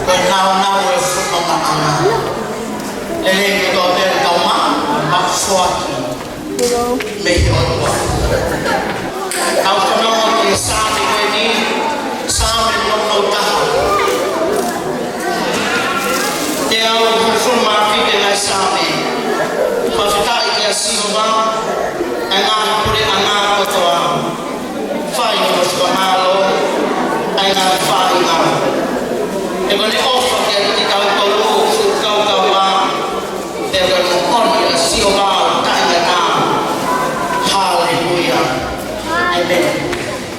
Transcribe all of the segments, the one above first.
Now we're from Mama. Ele go there Toma, Maxwaki. Mehiotwa. Au kanoa ke sami weni, sami no taha. Te au from Marfike na sami. Pafikai ke asiwa, ana pure ana kotoa. Fai no skamalo, ana fai na. E con le offre che ti calcolo sul calcolo per non si va tagliata. Alleluia. Amen.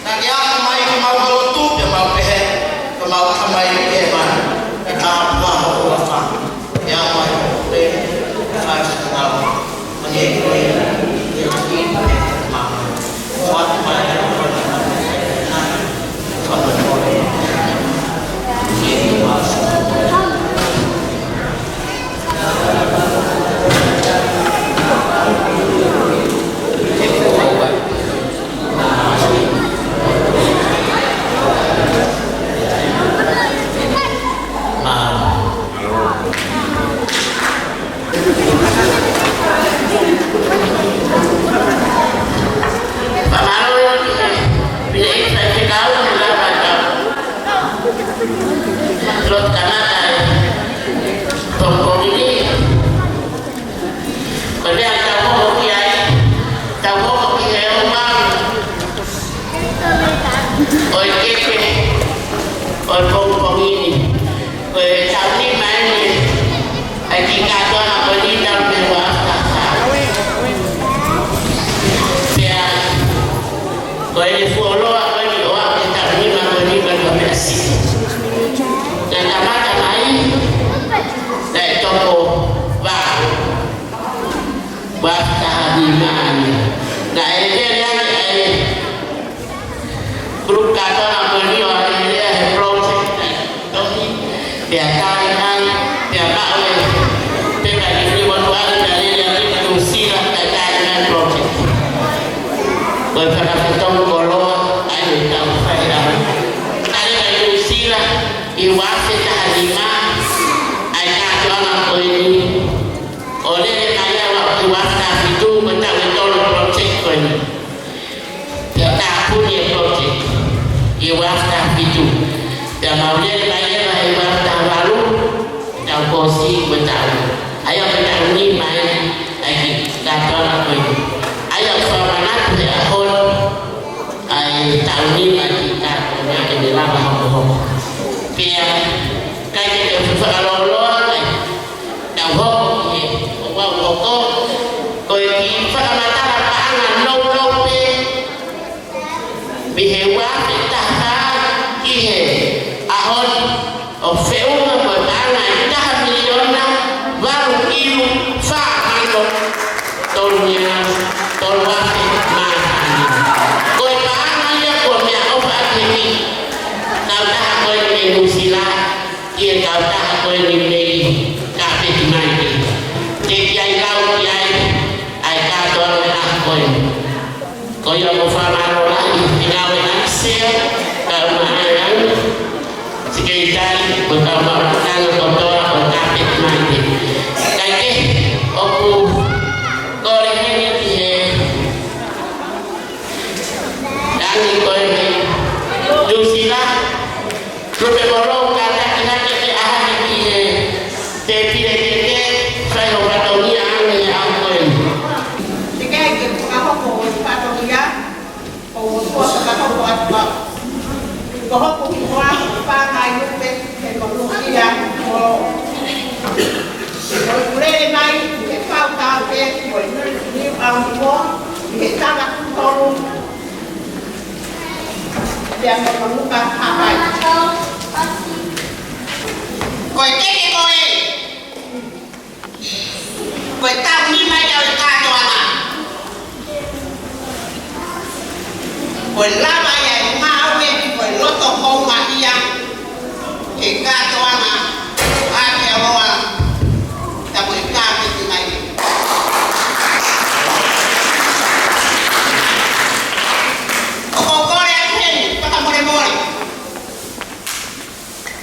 Tagliamo mai come lo tu per mal per come mai che va. E capa o fa. E a mai per fare sta. Non è qui. Ma quanto mai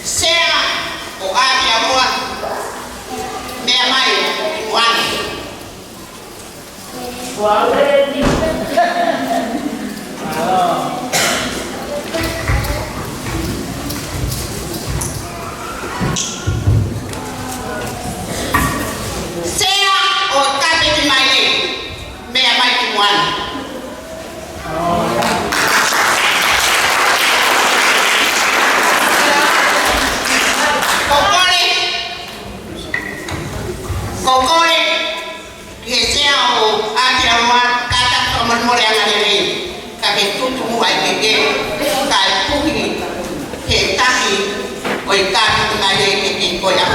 sea o ate a mua mea mai wan Quality. sea o kape di mai mea mai wan kokore que sea o ate a mua kata toman more anganere kape tutu mu ai keke kai puhi ke tahi o kape di mai keke koya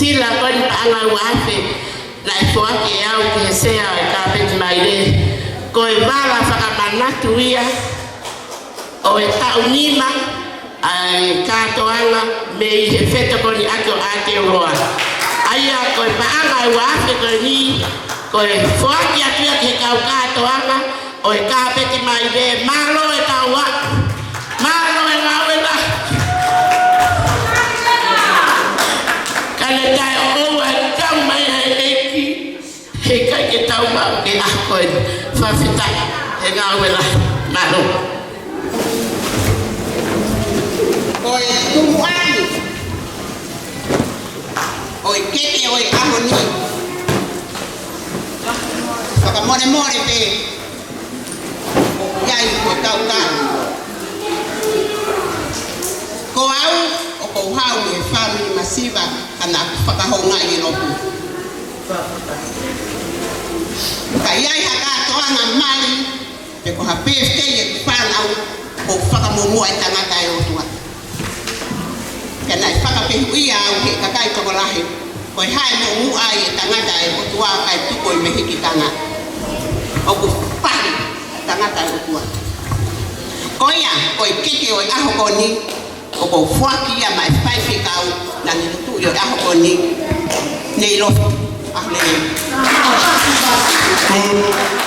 sila kon paangal wafe la fuake au kesea kapet maile ko bala faka manatu ia o taunima ai katoanga me efeto kon ako ate roa aya ko paangal wafe ko ni ko fuake atua ke katoanga o kapet maile malo etawa malo ngawela dai o wa kam mai eki he kai ke tau ma ke a ko fa fita e ga wela na no oi tu ai oi ke oi amoni ka more pe yai ko tau ta ko au o ko hau e family masiva ana whakahonga i ropu. Ka iai haka toanga mali, pe ko ha PFK e whanau o whakamomua i tangata e otua. Ka nai whakapehu ia au he kakai tokolahe, ko i hae mo mua i e tangata e otua kai tuko i mehiki tanga. O ku whari tangata e otua. Ko ia, ko i keke o i aho koni, o ko fuaki ia mai whaifi kau na ni tu yo aho koni nei lo ahne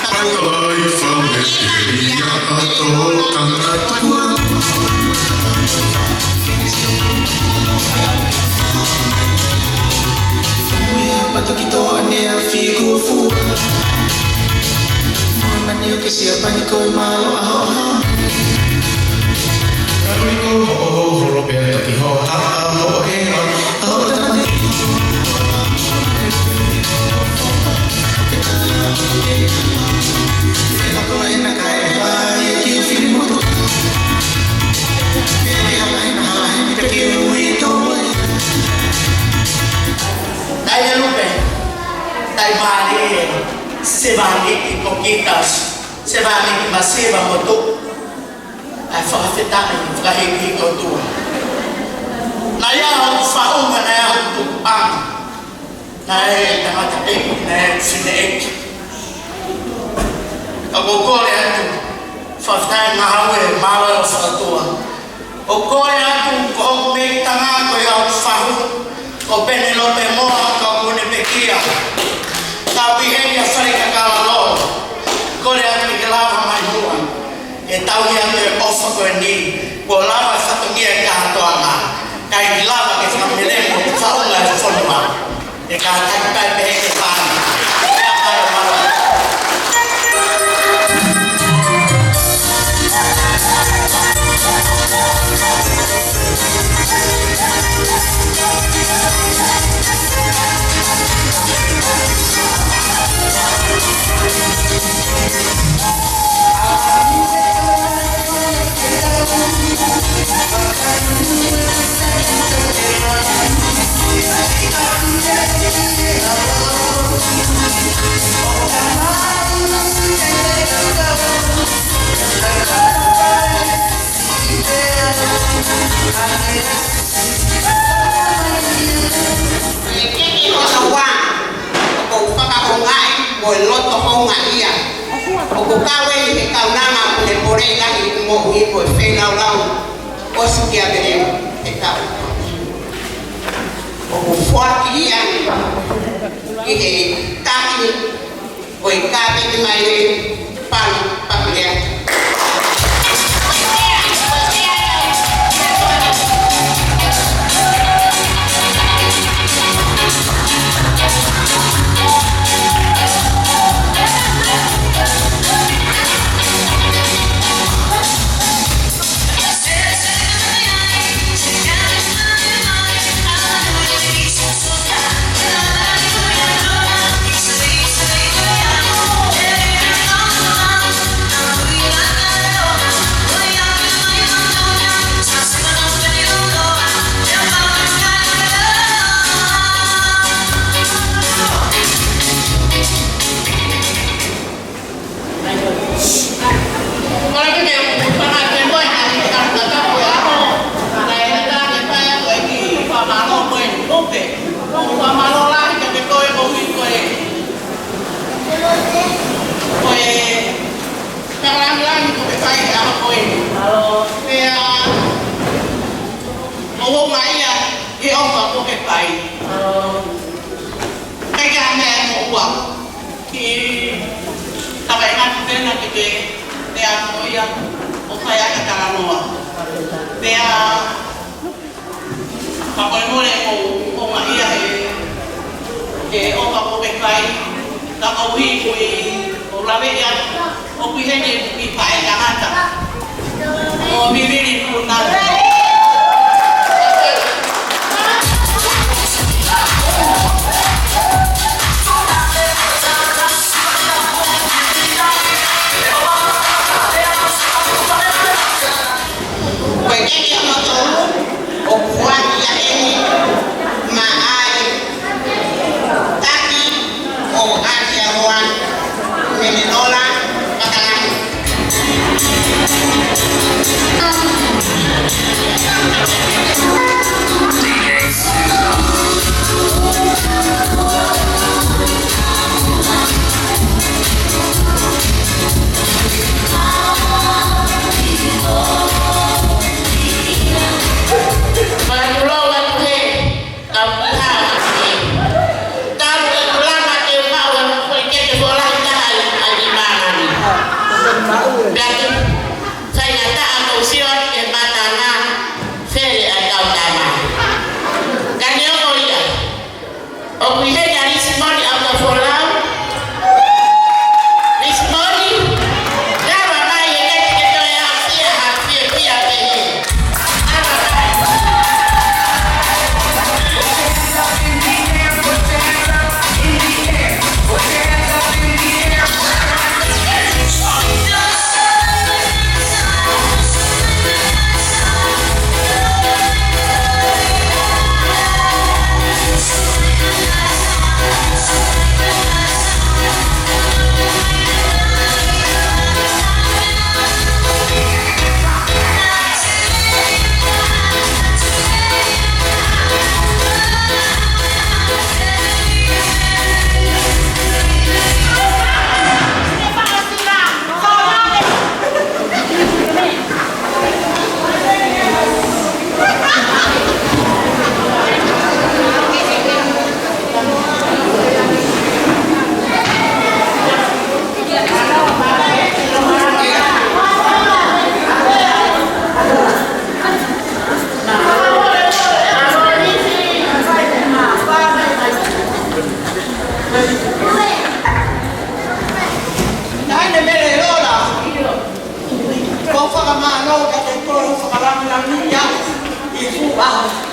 Palai familia atau tangkatku Pato kita ane fiku fu Mani o que siapa ni kau malo Amigo, ho Roberto que ho ha ho ho tamani Ela corre na caia vai que o filho morto Ela vai na live que o ito Dai lupe, dai mari, se va di poquitas, se va di masiva moto. Ai whakawheta i whakahiki o tua. Na ia whaunga na ia tu ang. Na e tangata eki, na e whine eki. Ka kōkore atu, whawhetai ngā haue māwai o whakatua. O koe atu ko me tanga ko ia fahu. O Penelope moa ka kone pekia. Ka pihenia whare ka kalalo. Kore atu ke lava mai hua. E tau ia te ofa koe ni. Ko lava whatongia e kahatoanga. Kai ki lava ke whamelemo te whaunga e whanua. E kahataki pai pehe ke whana. Ea kai o mara. Oi loto honga ia. O ko kawe he kaunanga o le pore lahi mo ui po e whenau lau. O suki a bere e kau. O ko fuaki ia. I he taki o i kawe te mai le panu papilea.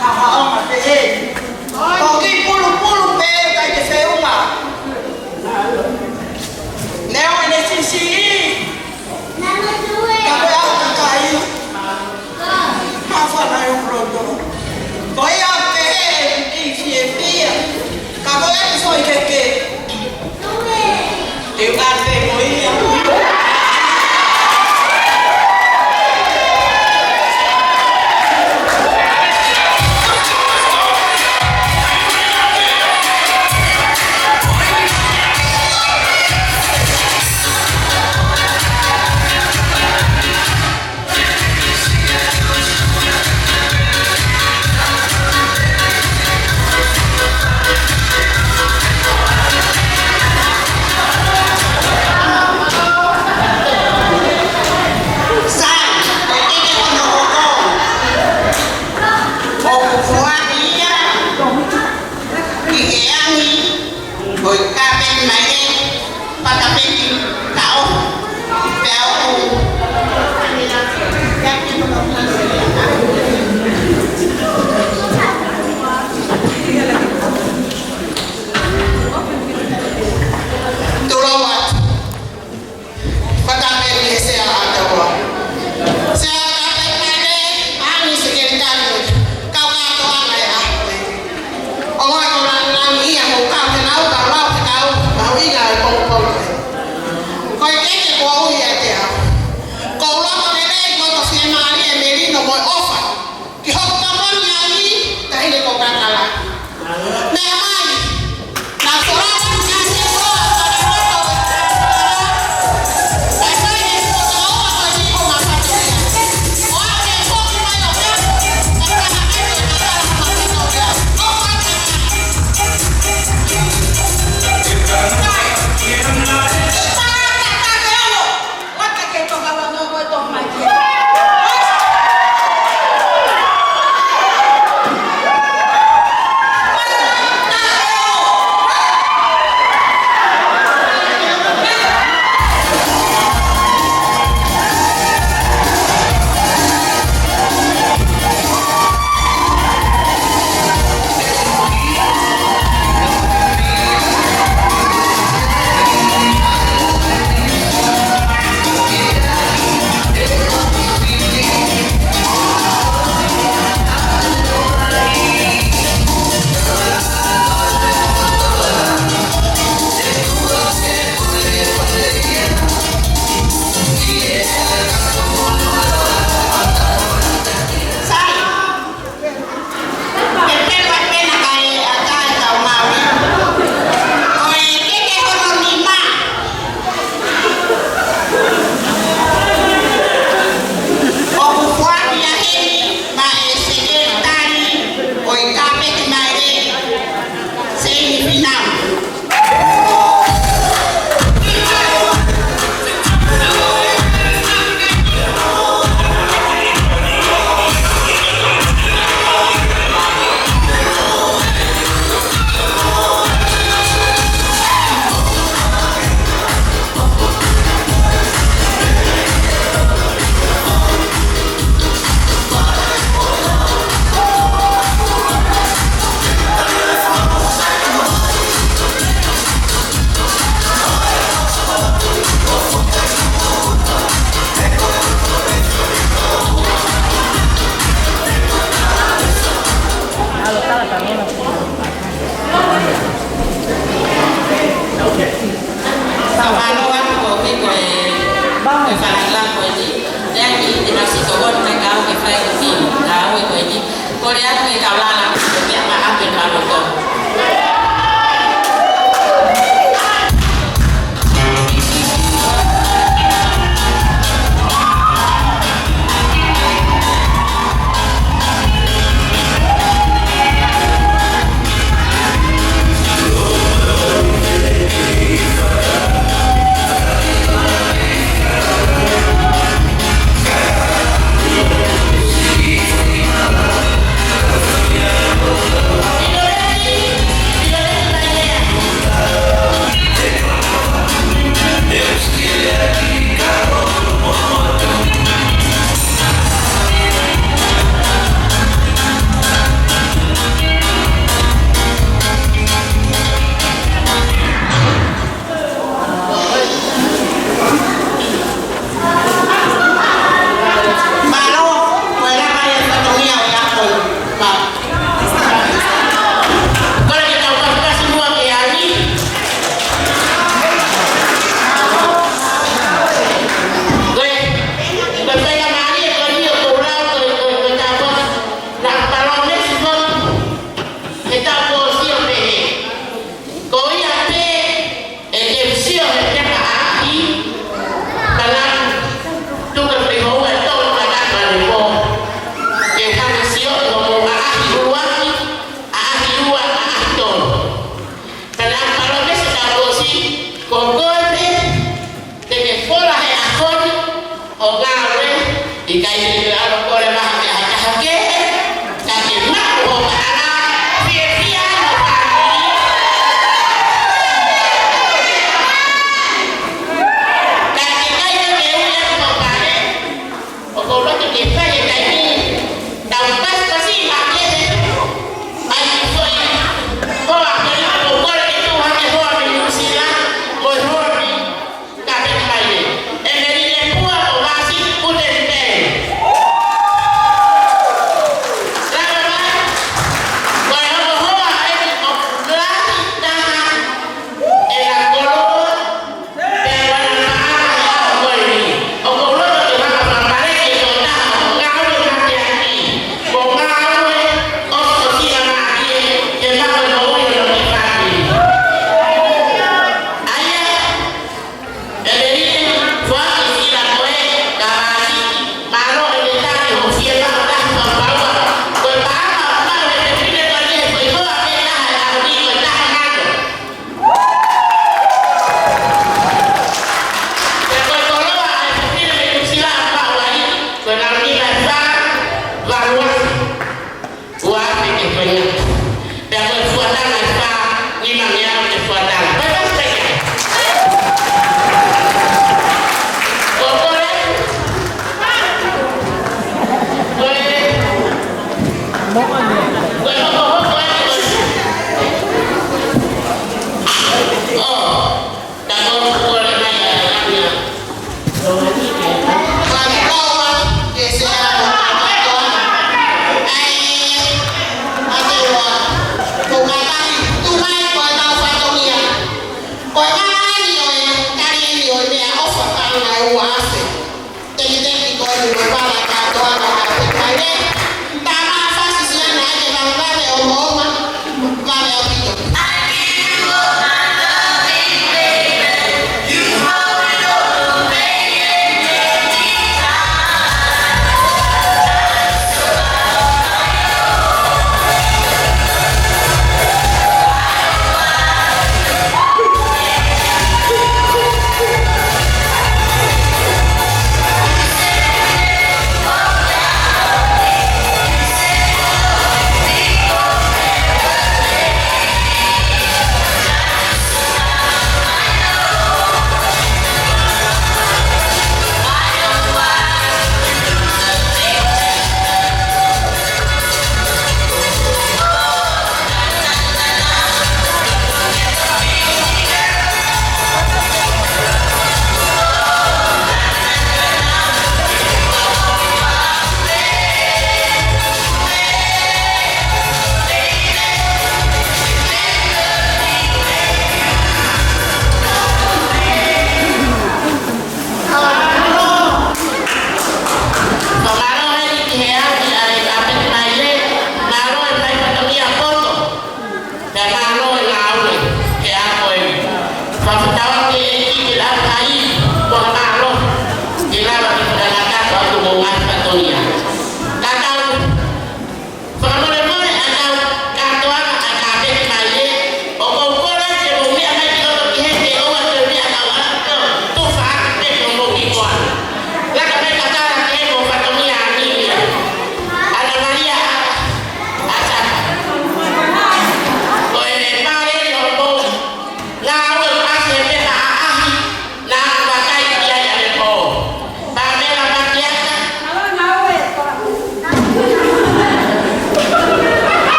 Hao te e. Ko ki pulu pe kai te whiunga. Neo ene sisi i. Ka koe au ka kai. Mawhana i roto. Ko ia te e i fie fia. Ka koe e soi keke. Te ate mo ia. Thank you.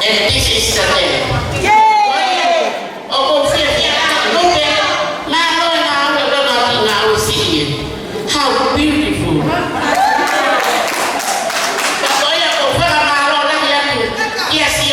And this is the day. Oh, look at now we see it. How beautiful. Yes,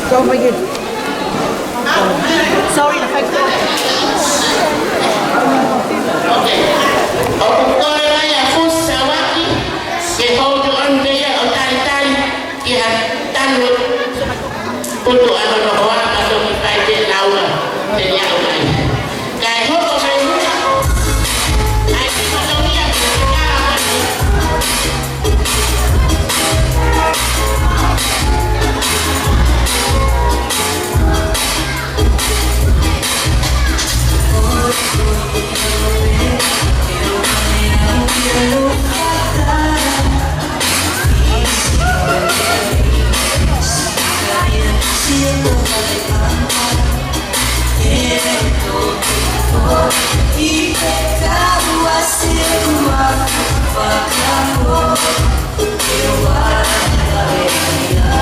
Go over here. Sorry, the fact untuk anak orang atau kita dia lawan dia lawan. Kaya ho ko ay patuloy E pecado a ser uma faca, eu aleluia.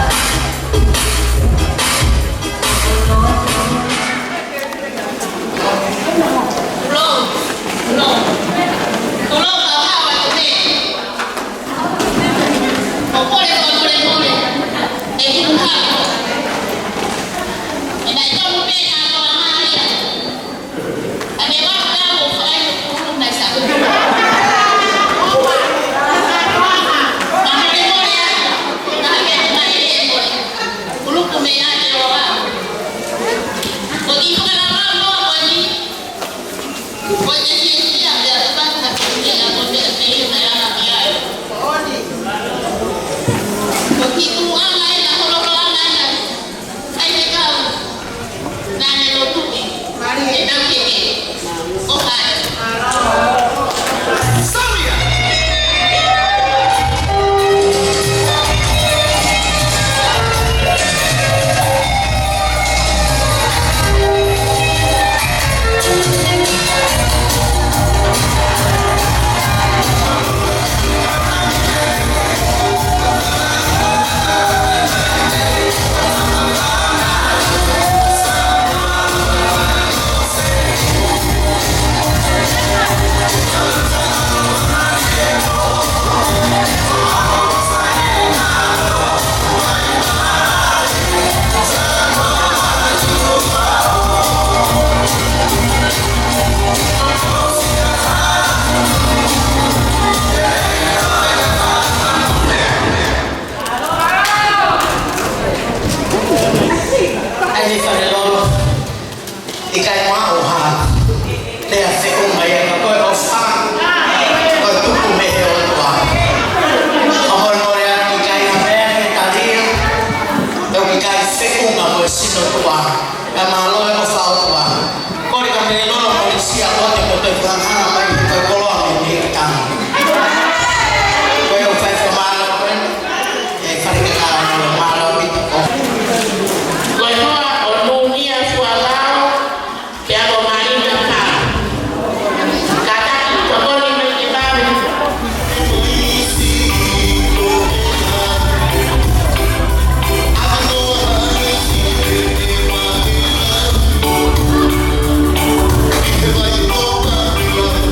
sia kote ko te whakahana mai ki koe koloa me te tangi. Koe o whai whamalo koe, e wharika kāra o malo mita ko. Koe hoa o nūnia fualao ke ako marina ka. Ka taki ko koni mai ki bawe. If I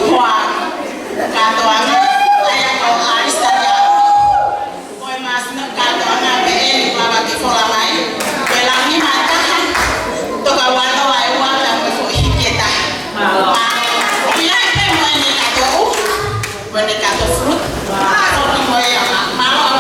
kuang katoan ayah kau alis saja kau mas nak katoan apa ini bapa kita lamai belangi mata tu kawan tu ayah uang yang berfungsi kita dia itu mana kato mana kato fruit orang kau yang malu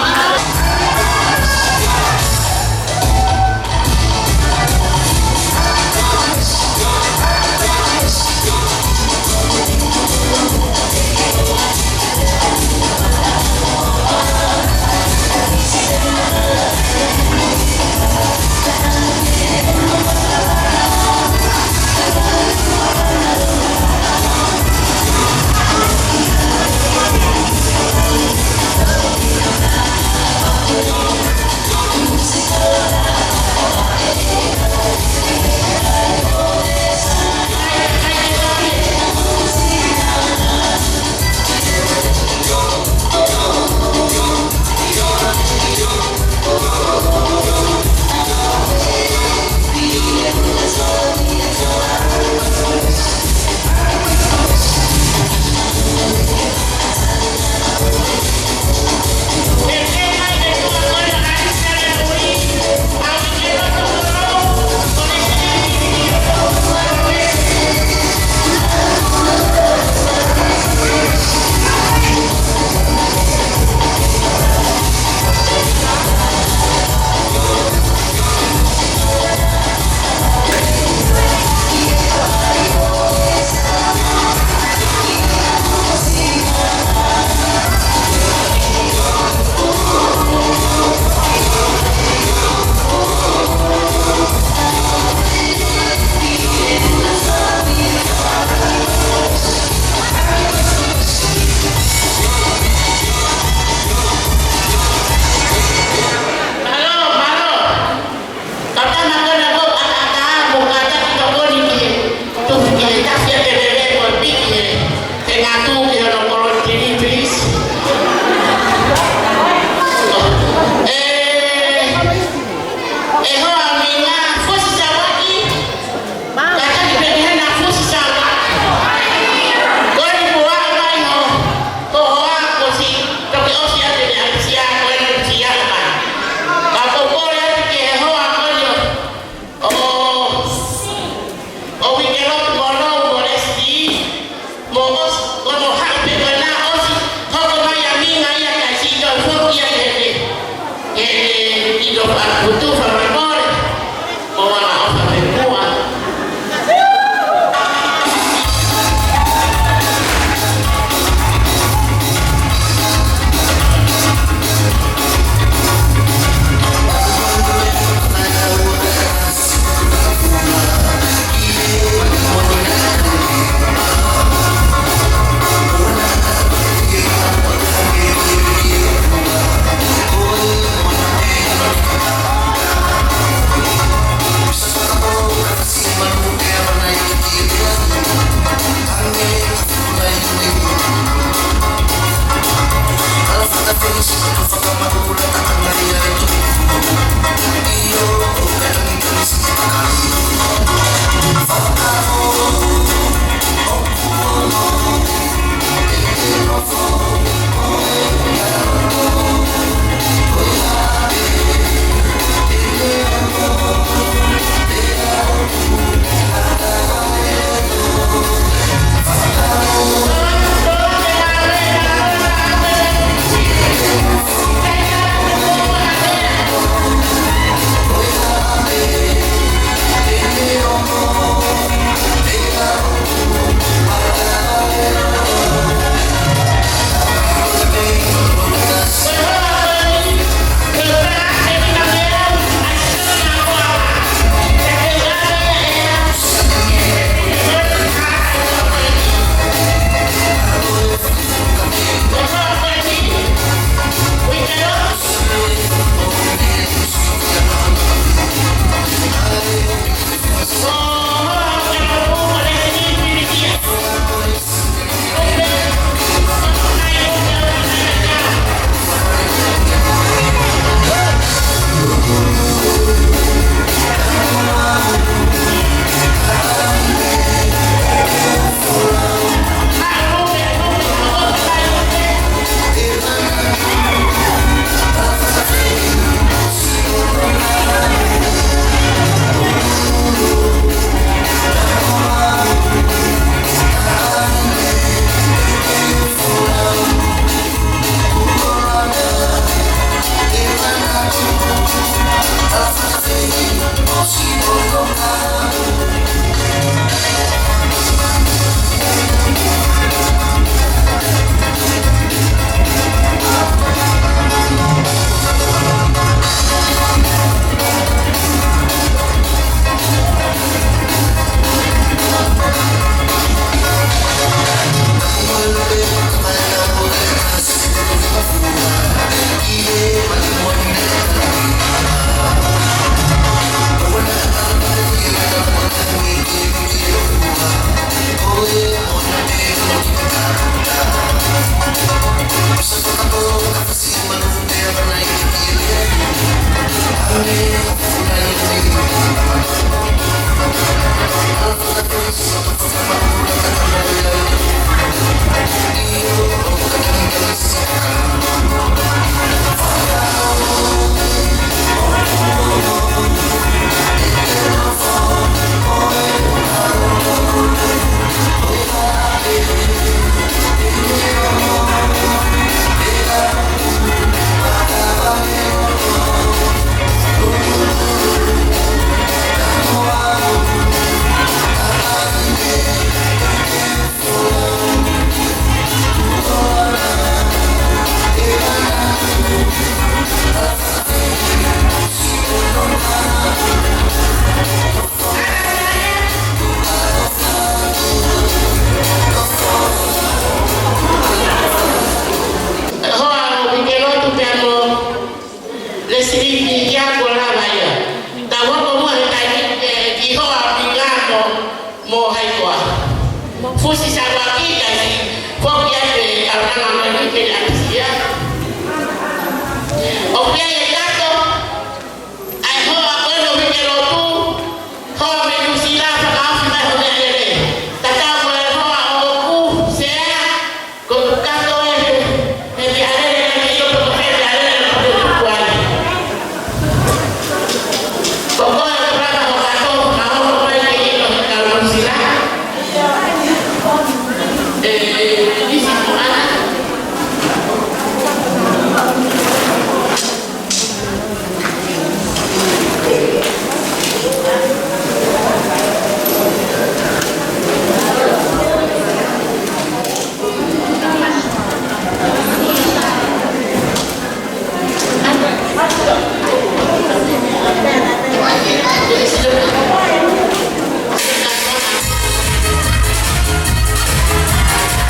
Isi Moana.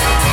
Thank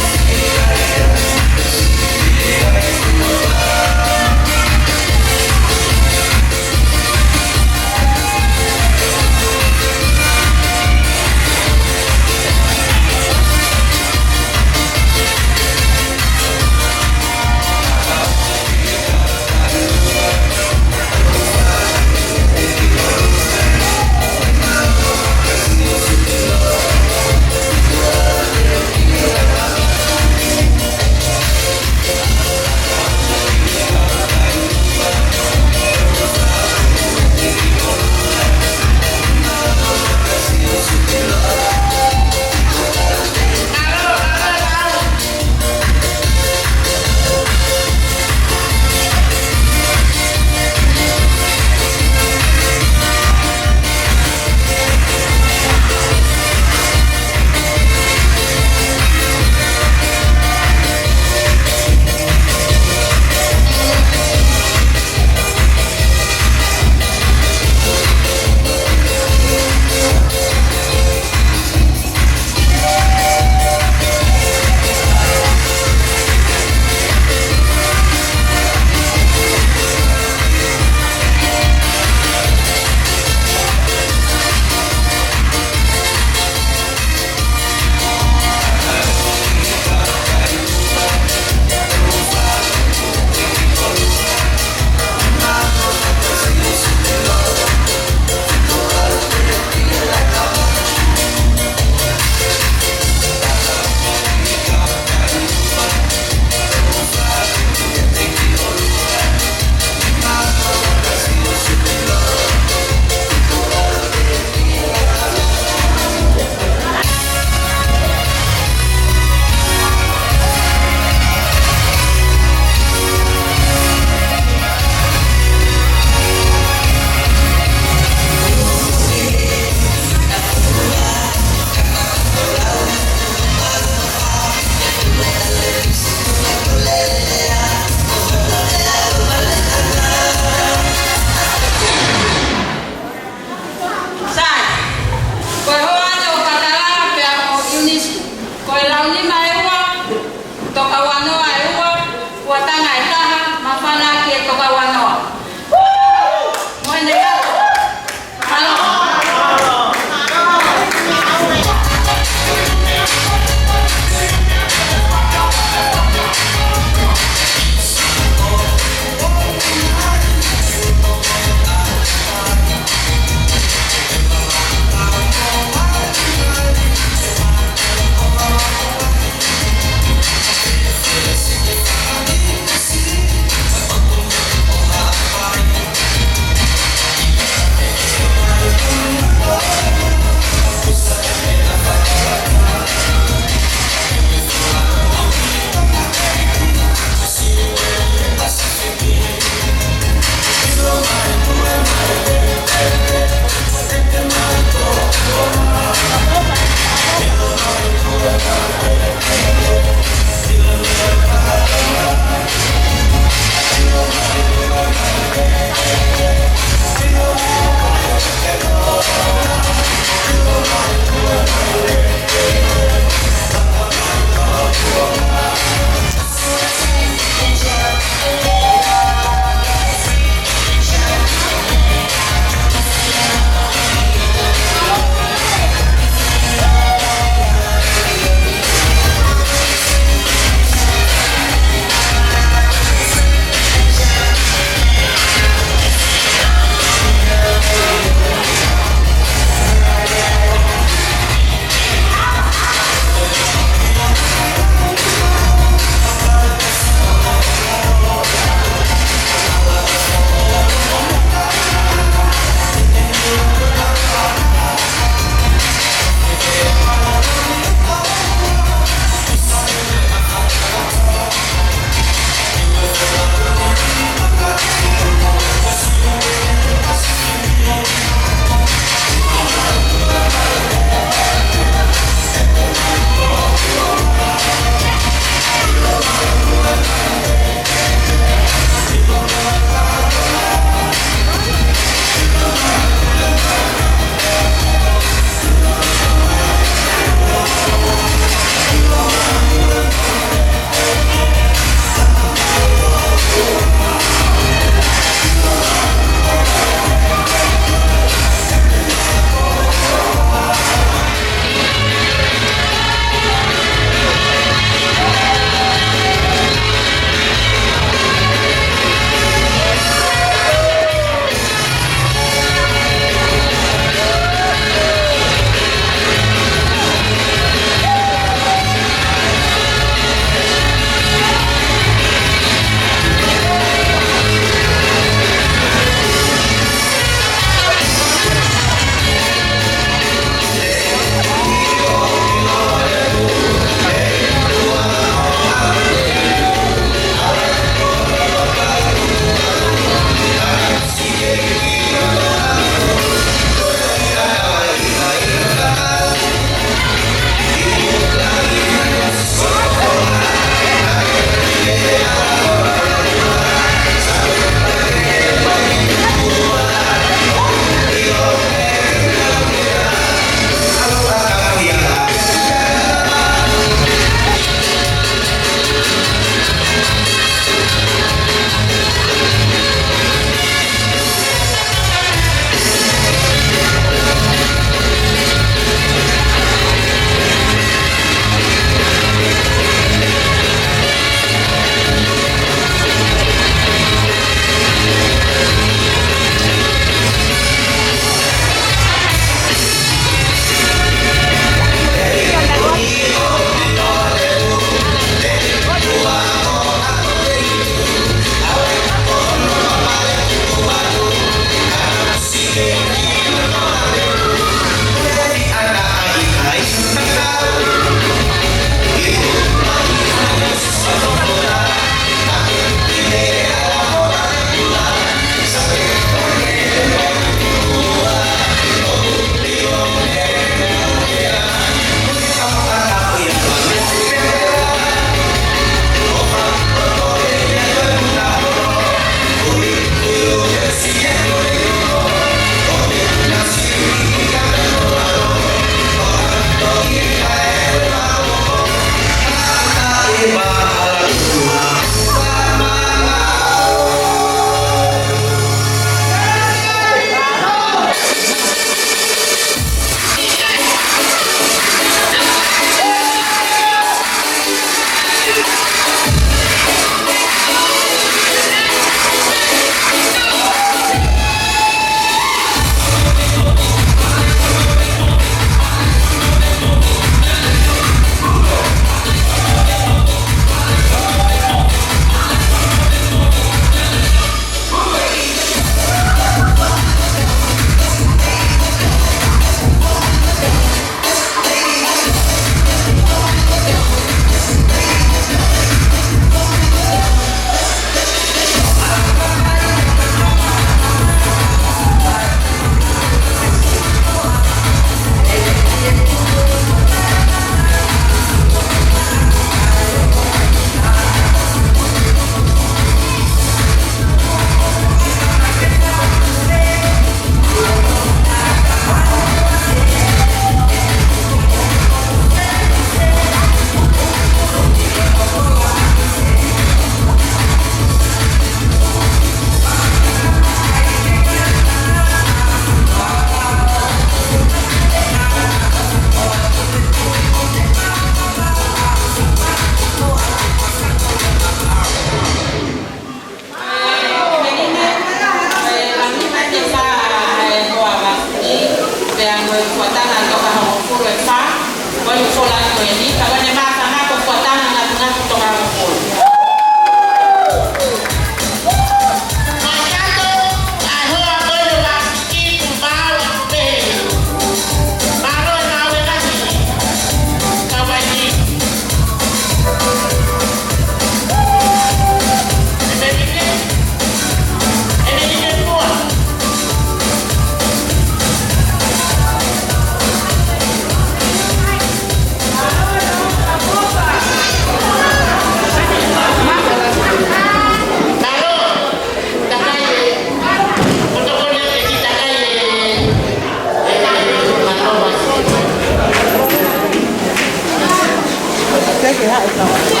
Đấy thì hại rồi.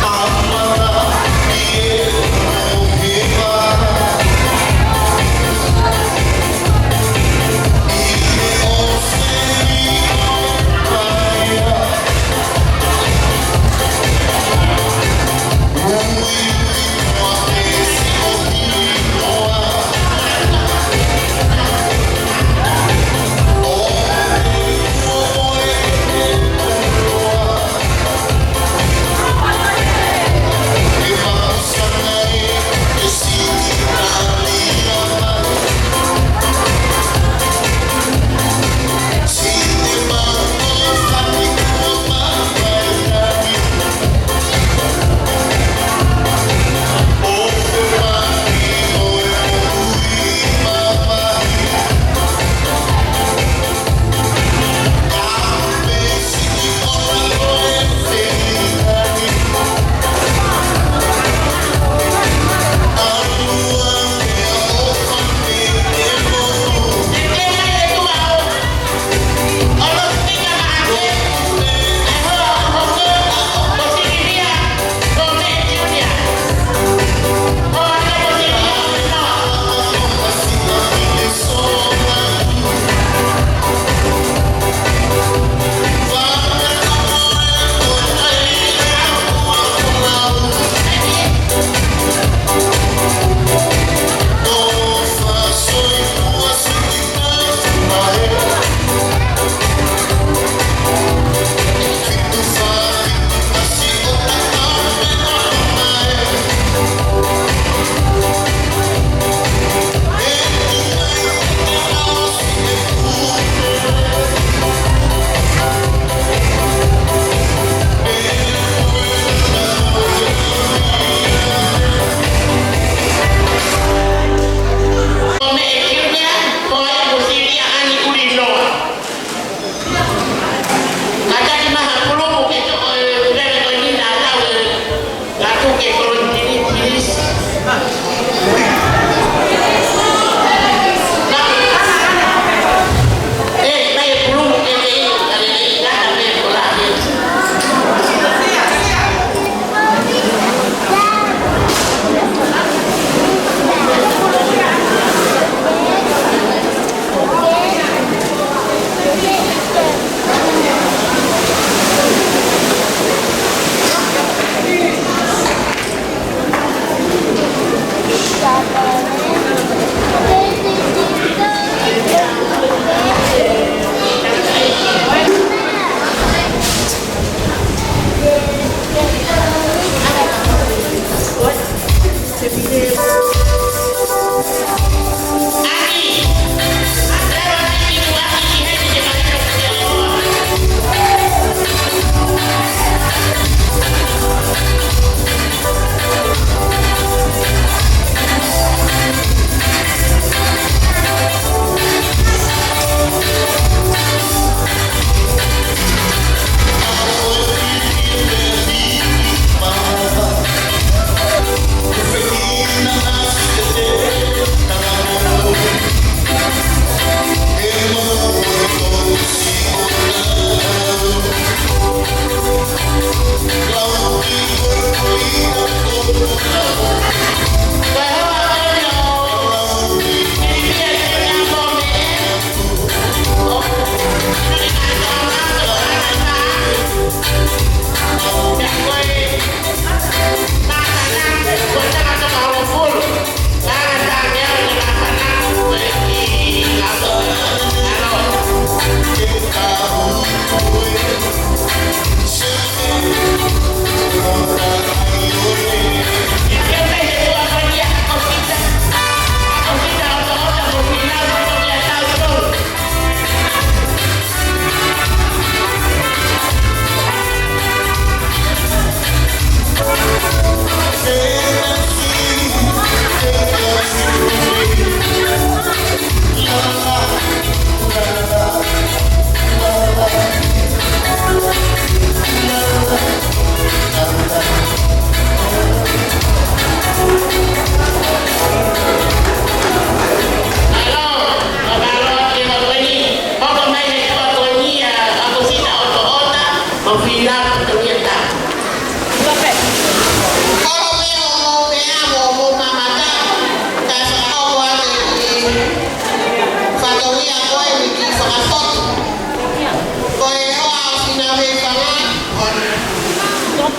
I'm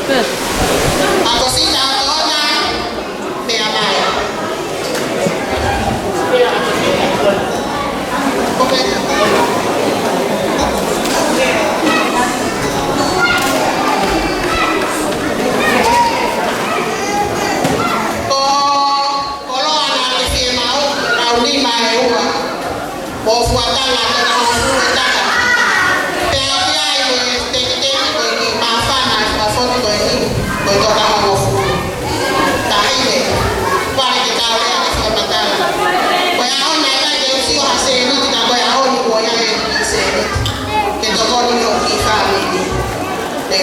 A cosita toda me amaya.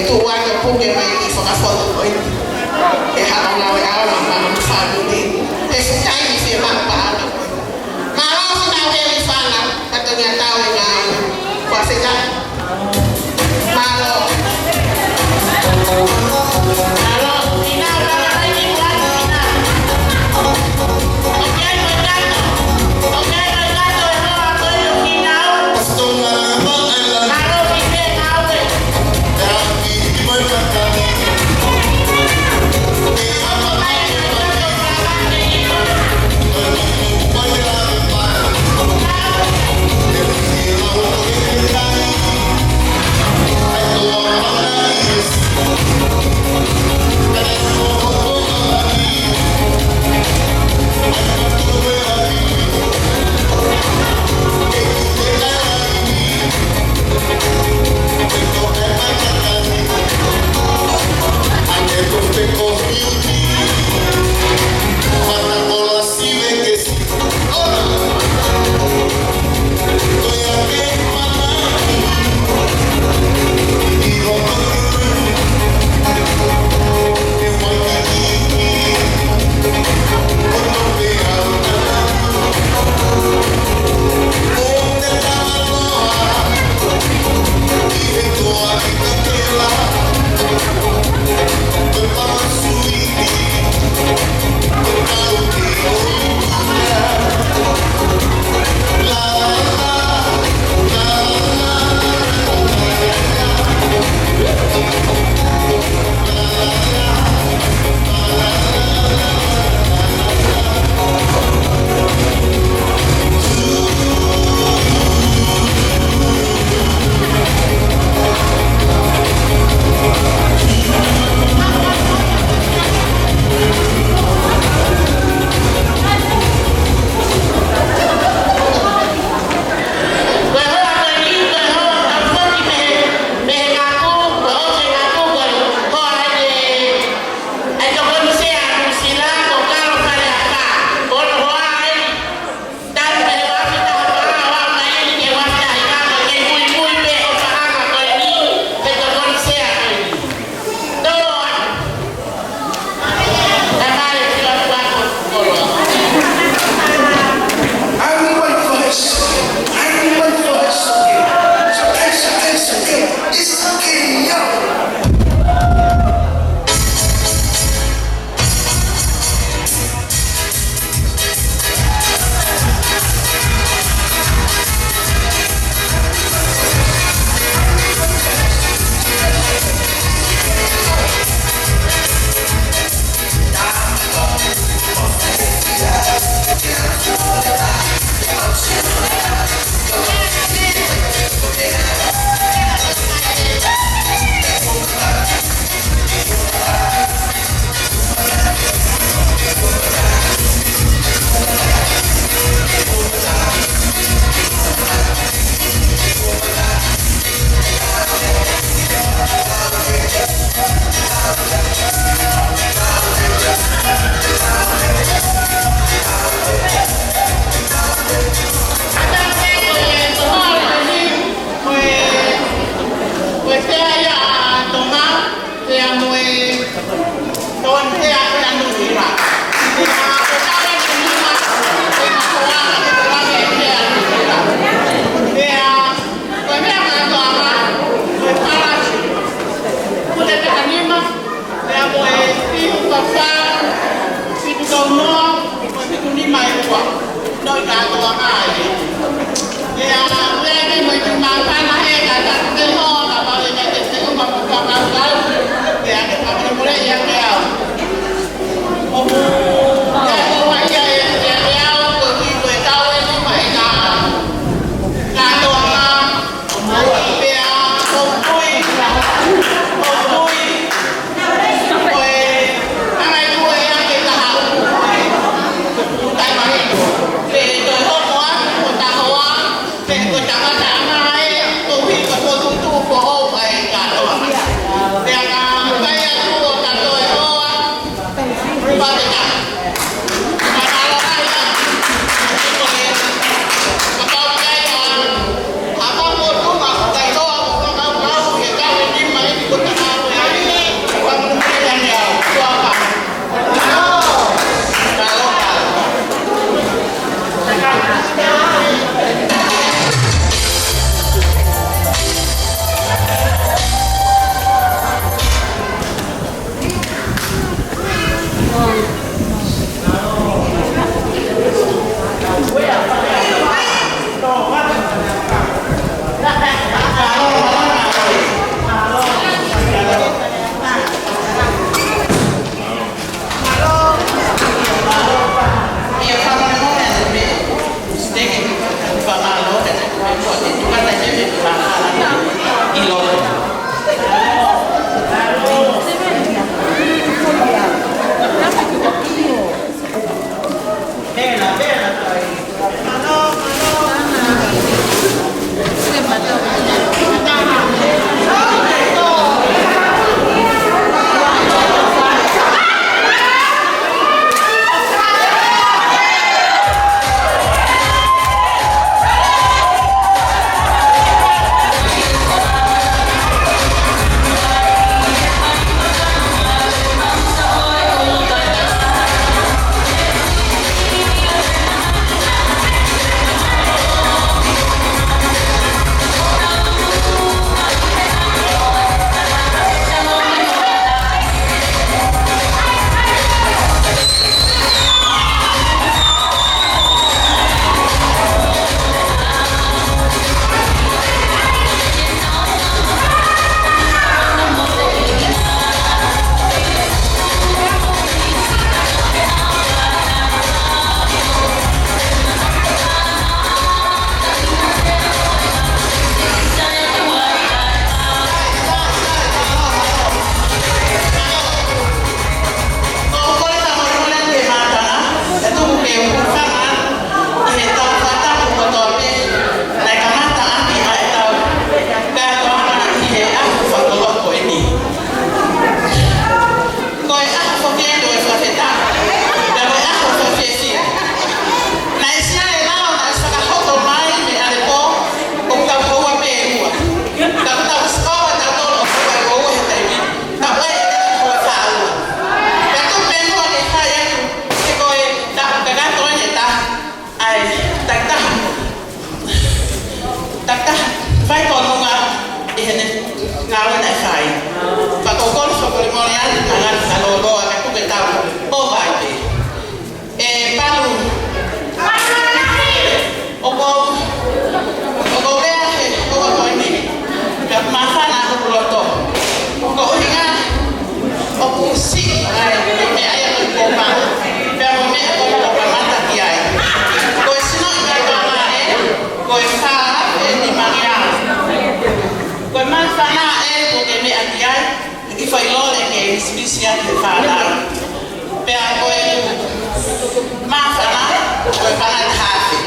Tu guarda pure mai di fare foto poi e hanno una famiglia e se stai mi si mamma ma non si dà che mi fanno perché mi attavo in quasi già ma Yeah. ai, me ai ko ko pa. Pero me ko ko pa mata ki ai. Ko sino ka ko na ko fa ni maria. Ko man fa na ko ke me aki ai. Ki foi lore ke spesial de fa la. Pero ko ma fa na ko fa na hafi.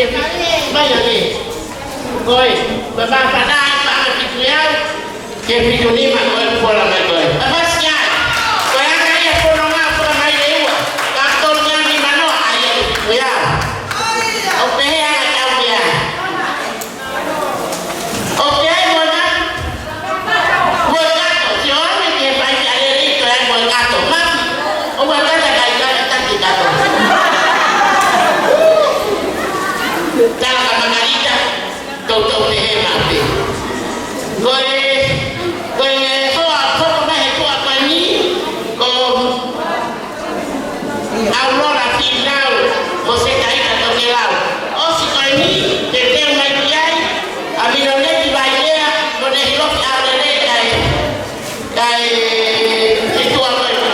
Vaya ni. Koi, bapa padai pak pikiau. Ke pikuni mak koi pola mai koi. Apa sia? Koi ana ya pola mak pola mai dewa. Kantornya di mana ayah pikiau. Oke ya kau dia. Oke bona. Bona tu siapa ke pai ada itu yang bona tu. Mak. Oh bona ada kaitan tak kita tu. Dalam kamarita, kau ni mapi. Kau mai tu apa ni? Kau Aurora final, você cai kata kelau. Oh si kau ni, kita mai dia. Aminone di bayar, kau ni hidup ada kai itu apa ni?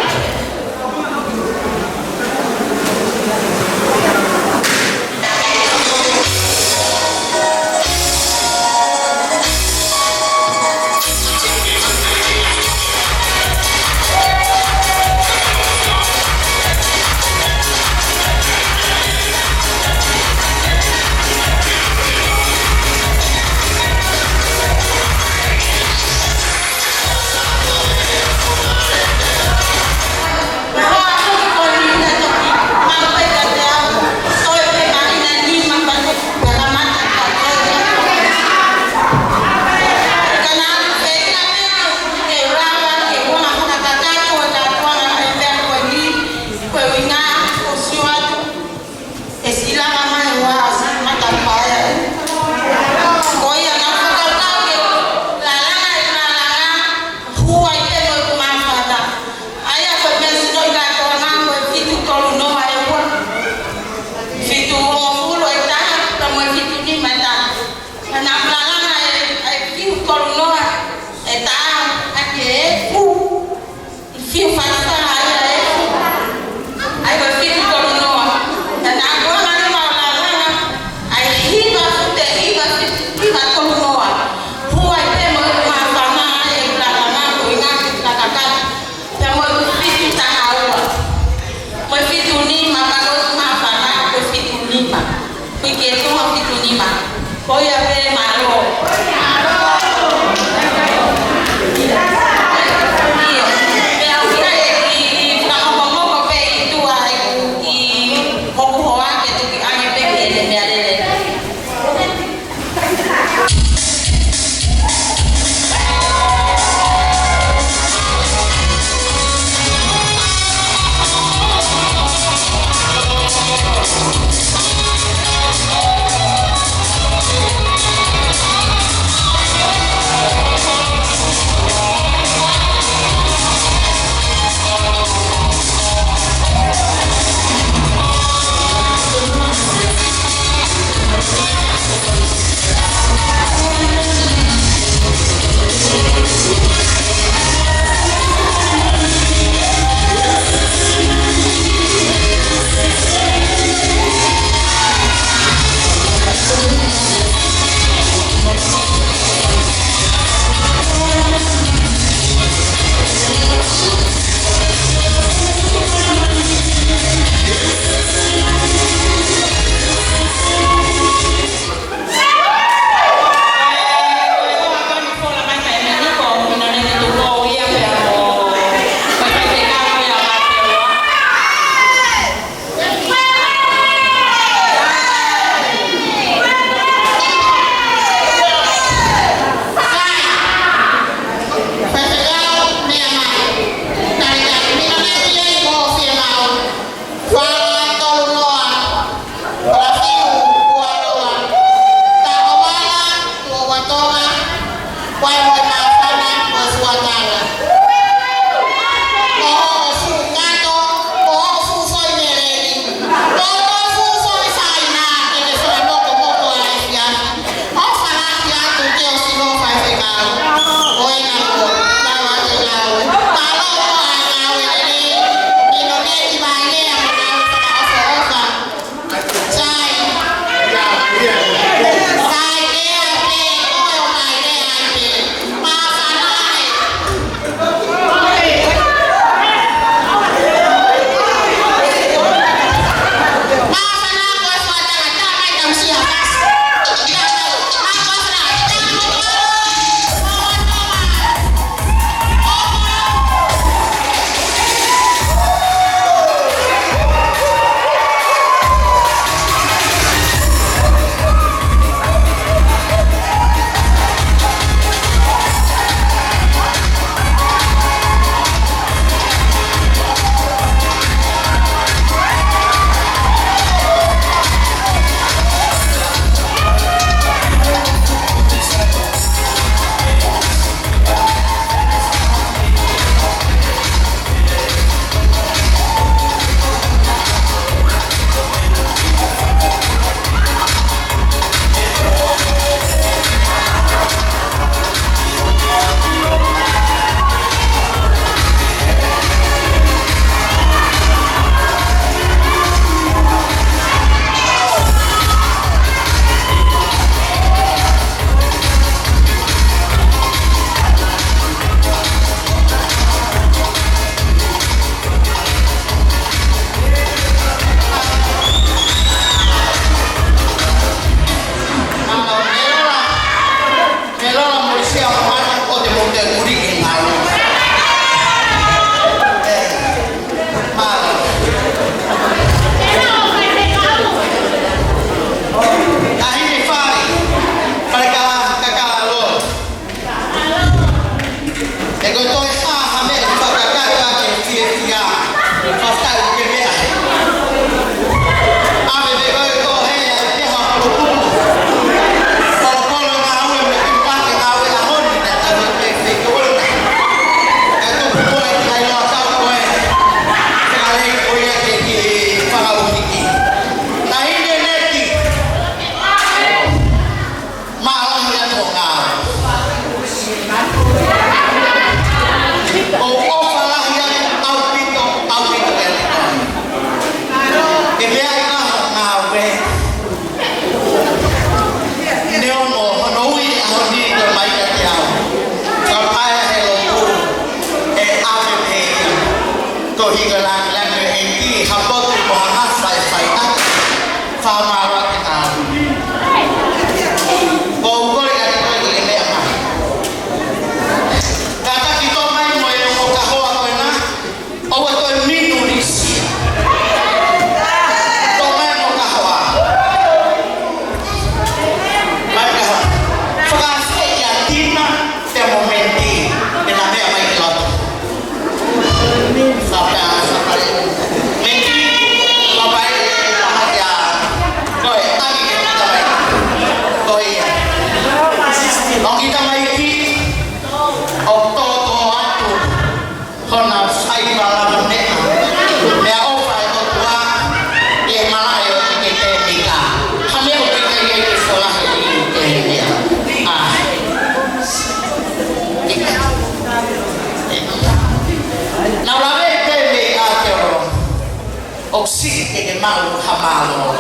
ke mau hamalo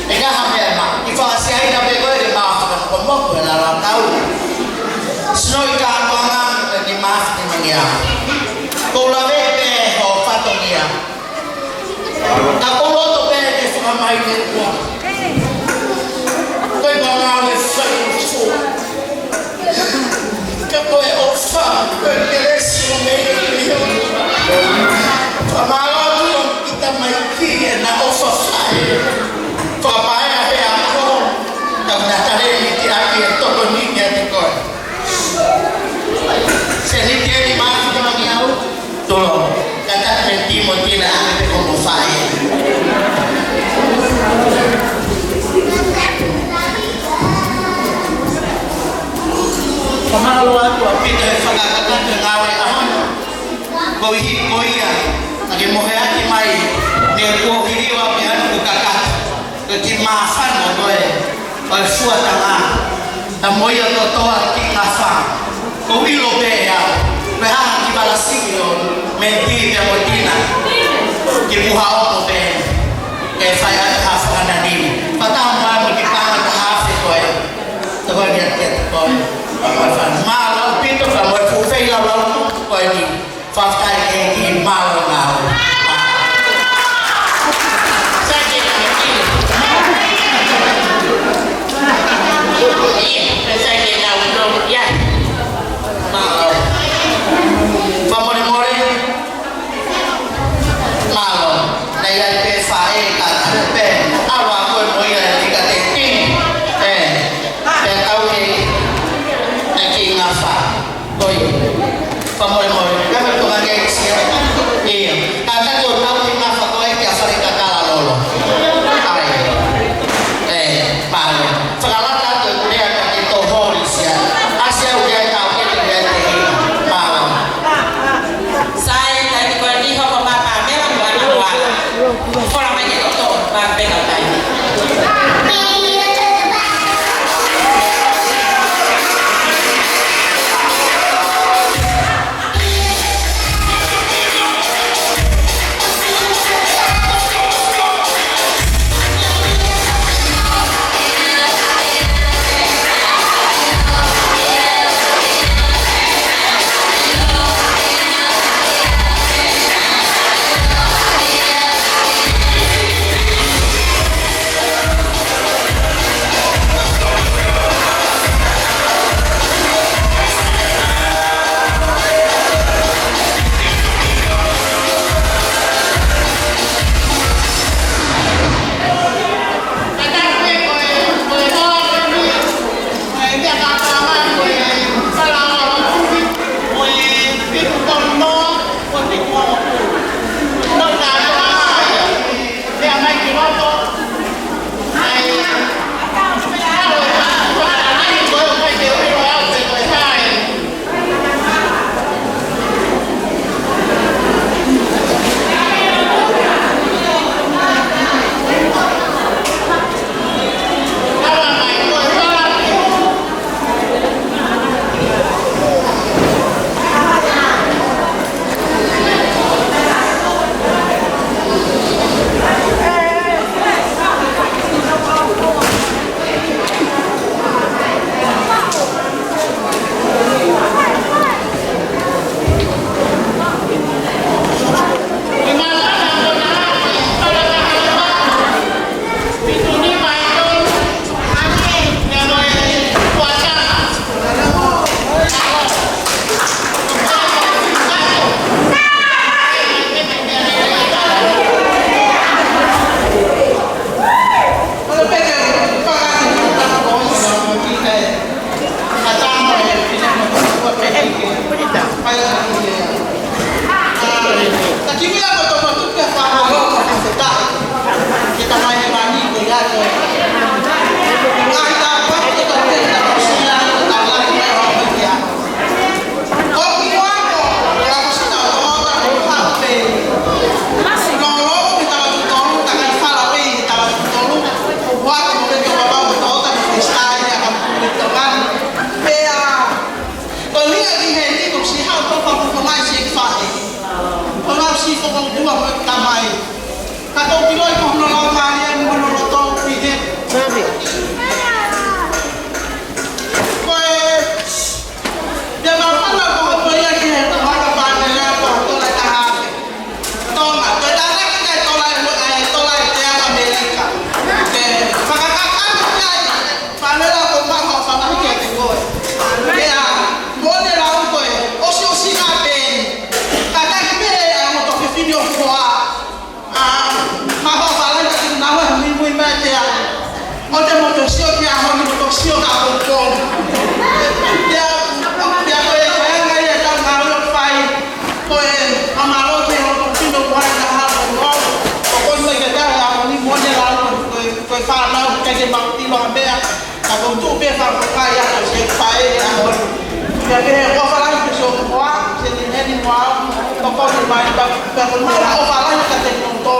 e ga hame ma I fa si ai na be ko de ma ko mo ko na la tau snoi ka nganga ni ma ni mangia ko la ve pe ho fato nia ta ko lo to pe ke fa mai ni ko ko ba ma le fa fu que foi o fa que esse meio fa ma lo kita mai ki na o fa fa pa ya ya ko ta na tare ni ti a ki to ko ni ya te ko se ni ti ni ma ki ma mi au to kata penti mo ti na ame ko mo fa Pamalo aku apita whakakata te ngawe ahana. Ko ihi koia, ake moheaki mai, ne kua hiriwa me anu kukakata. Ko ki maafana koe, koe fuatanga. Ta moia totoa ki ngawha. Ko ilo pe au, pe haa ki balasikio, me ti te motina. Ki muha opo pe, ke whai ata hawhakana nini. Patao mai ki panga ta hawe koe. Ta koe ni ati koe. Malo pintu kamu fufei la lalu kau ini fakta ini malo malo. Saya tahu ya. Malo. Famore more. Malo. Daya pefae kata pe. Awak kau moya jika teking. Saya tahu ni. Aki ngafa, koi, pamoi-moi, kami tuh ngake sia, iya, kata tuh tahu ni ngafa koi kia sari kakala lolo, malu, sekarang kata dia kaki tohori sia, asia udah tahu kita dia tehi, malu. Saya dari Bali, hamba bapak memang bukan awal. Kalau banyak itu, bapak Ote motosio kia honi motosio ka kompon. Dia koe kaya ya ta ngalo fai. Koe amalo ke o tino kwa na ha no. Ko me ke ta ya honi mone la koe fa na ke ke ba ti lo be. Ka ko tu be fa ka ya ko se fai ya honi. Ya ke ko fa la ke so kwa se ni ni wa ko ni mai ba ko ni la o fa la ka te no to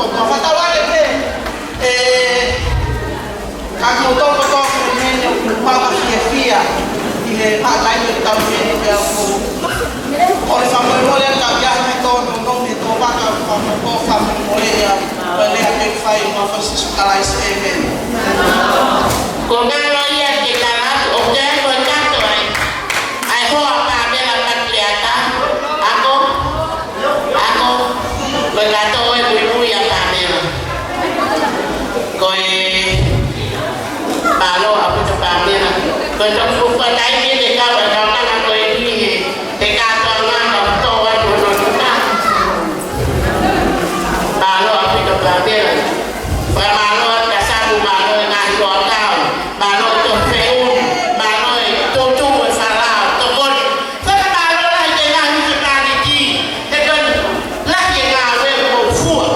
ko fa ta wa ke Aku tahu betul sebenarnya upah sia-sia di partai itu tahu ini aku oleh family boleh kerja itu nongkrong di tempat family boleh ya boleh ada file office sekalian event. Kau kalau lihat kita lah, oke, berkat tuh. Aku apa akan kelihatan? Aku berkata ibu yang kamera. Kau Balo aku cepat ni lah. Bentuk bukan lain ni dekat berkawan aku ini dekat orang orang tua dulu kita. Balo aku cepat ni lah. Balo dasar balo nak dua tahun. Balo tu feun, balo tu bersalah. Tukun. Kalau balo lah jangan hidup lagi. Tekun lah jangan berbuat.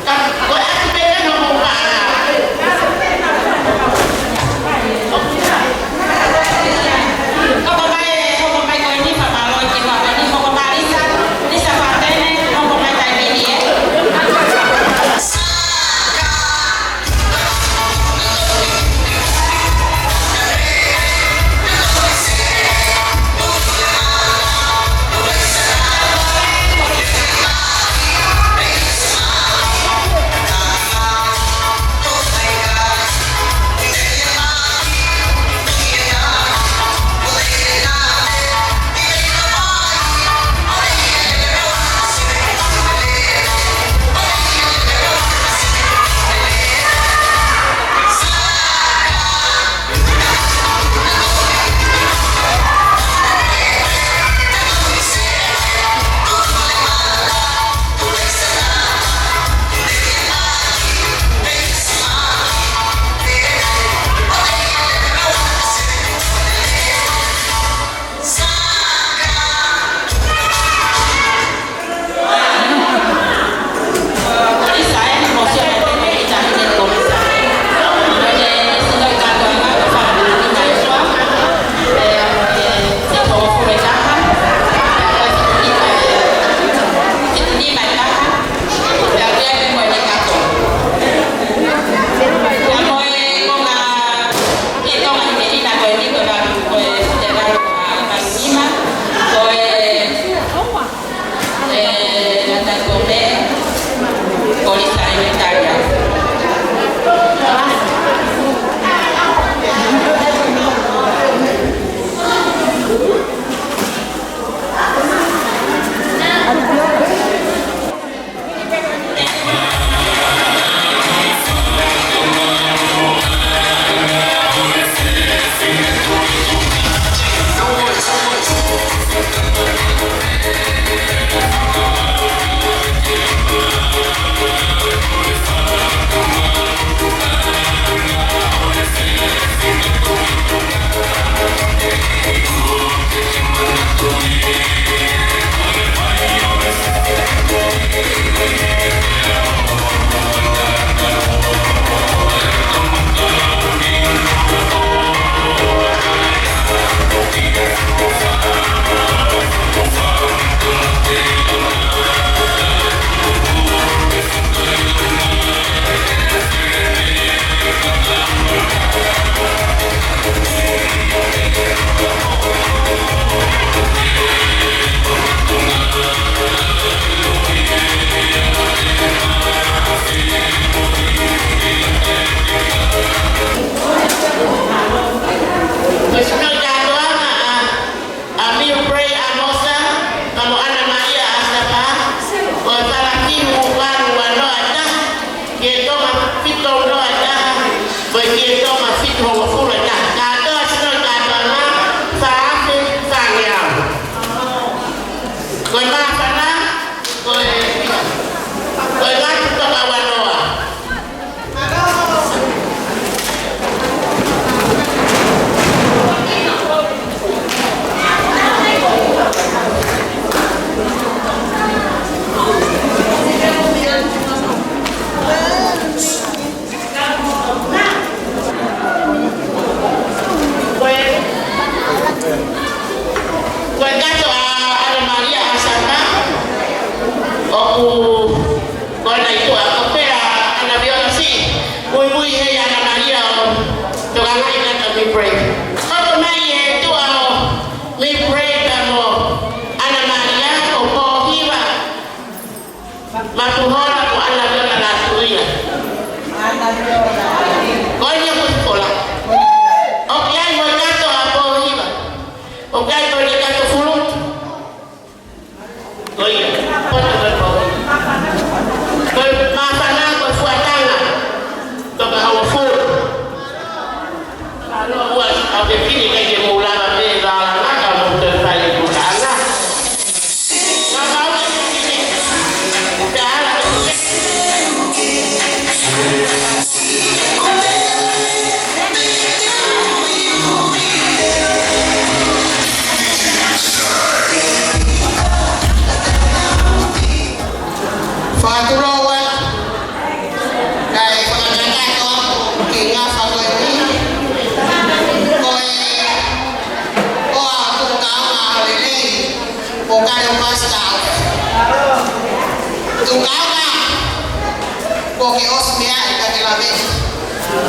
Kan kau aku benar nak buat. bui he ya na Maria o. To ga ngai na mi pray. Ko mai e tu ao. Mi pray ka mo. Ana Maria o po hiwa. Ma tu hora ko ana dona la tuia. Konya ko pola. O kai mo gato a po hiwa. O kai mo gato fulut. Konya. Konya ko. Koi mapana ko fuatanga. Toka hawa full. Kalau buat apa ini kayak mula nanti dalam kamu terkait bukanlah. Kalau ini dah. Faturawan kay pagkakata ko kinga sa ko ini koy o ako ka mahalili o kayo pasta tukawa ko ke osmia ka kilame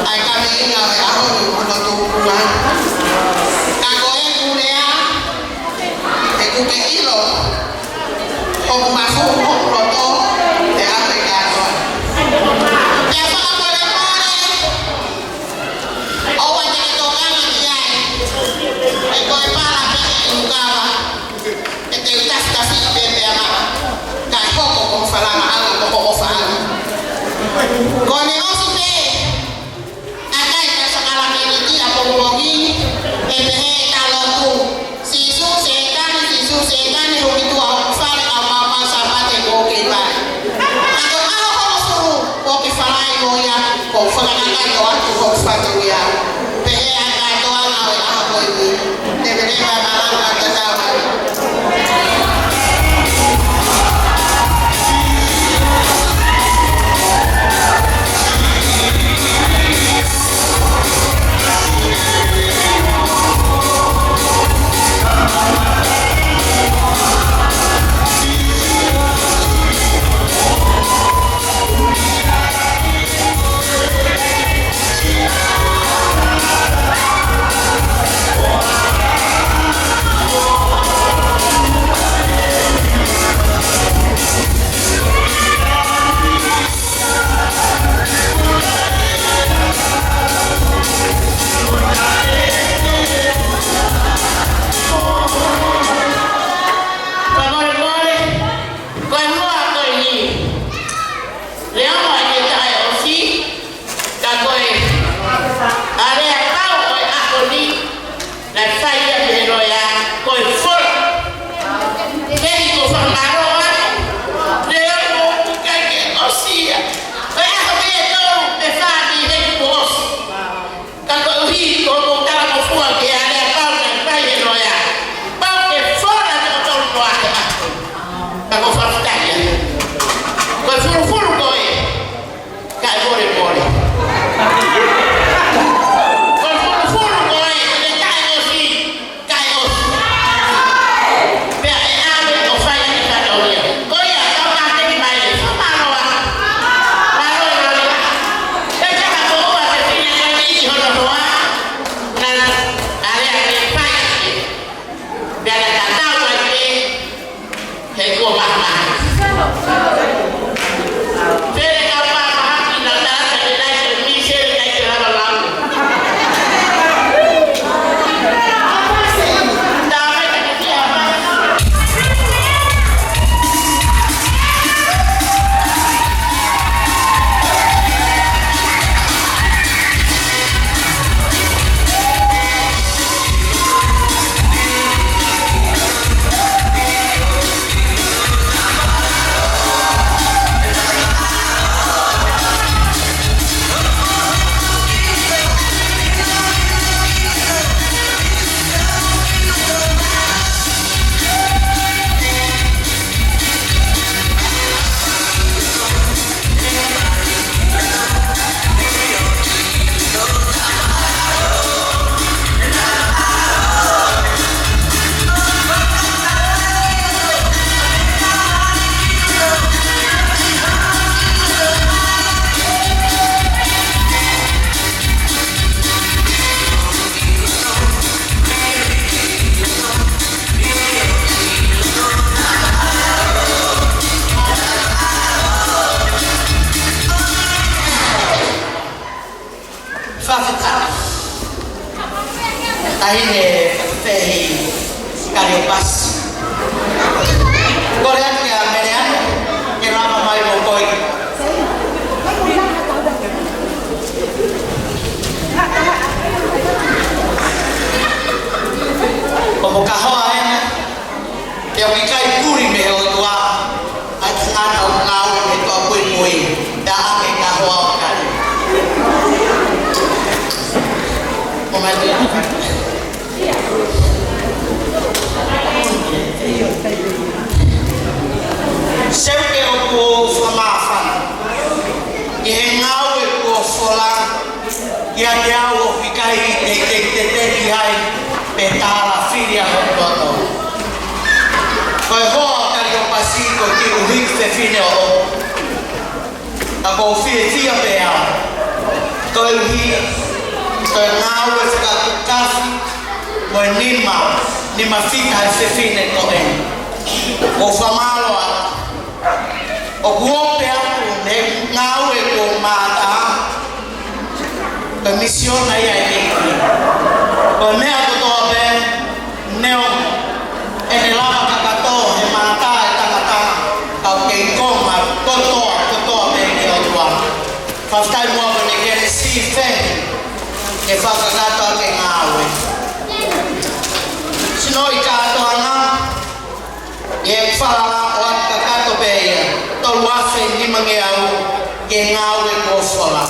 ay kami nga ako ano to kuan ako e kulea e kuke ilo o maso ko proto de africano ya pa ko le more o wa de to kana ya e ko e para pe ukawa e te tasta fi pe pe ama ka ko ko fala ma ala ko fala ko ne o su pe akai ka sakala me ni apo ngogi e be ta lo tu sisu setan ho kitu au fala ama sabate ko ke ba ako ako suru ko ke fala yo ya ko fala ka ka yo ko fala ya pe aka to ana ako ni debe ba ala ka ta tahine fehi kariopas korean ya merean kerama mai mokoi como kahoa yang ikai puri mehel tua atau ngau itu aku mui dah ke kahoa kan momennya sempre o famafan e ngau o fola e a diao fikai te hai petala filia hototo koi ho kari o pasiko ki o hikfe fine o ako fia pea koi hi koi ngau e fika kafi koi nima fika e fine ko en o famalo o kuope aku ne ngau e ko mata ka mission ai ai o mea to be neo en lava kakato e mata e tangata ka ke koma toto be ni o tua fastai mo ne ke si fe e fa kakato ke ngau sino i ka to ana e fa o kakato be to wafe ni mangeau ke ngau e ko fola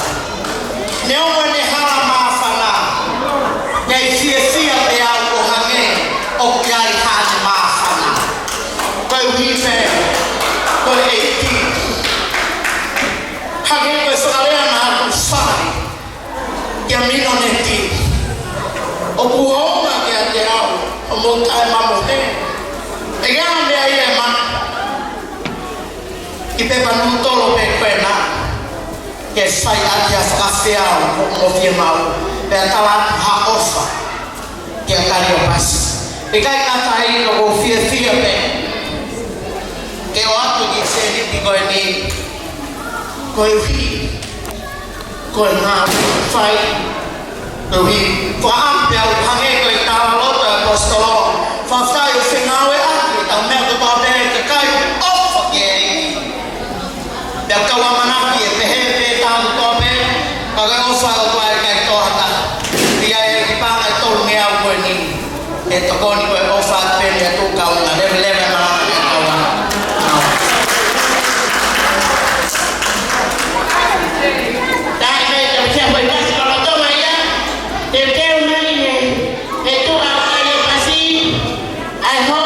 neo ne hala mafana nei fia pe au o hange o kai han mafana koi wife koi eti hange ko sale na ku sai ke mino neti o buoma ke ate au o mo kai mamo te e ga me ai e ma ki pe panu tolo pe pena que sai até as cafeal o firmau per tala ha ofa que cario pas e cai na tai no fia pe que o ato de ser de goini coi na fai no vi fa ampia o hange coi tala lota apostolo fa fai o final e aqui tá o meu do bem que cai ofa que da kawamana que pehe tau tobe kaga ofa o pai kai tohata dia e pa ai to me au ni e to koni ko ofa pe ni tu ka una leve ma e kawa dai me te che poi pasi con la toma ya te che una ni e tu a ai pasi ai ho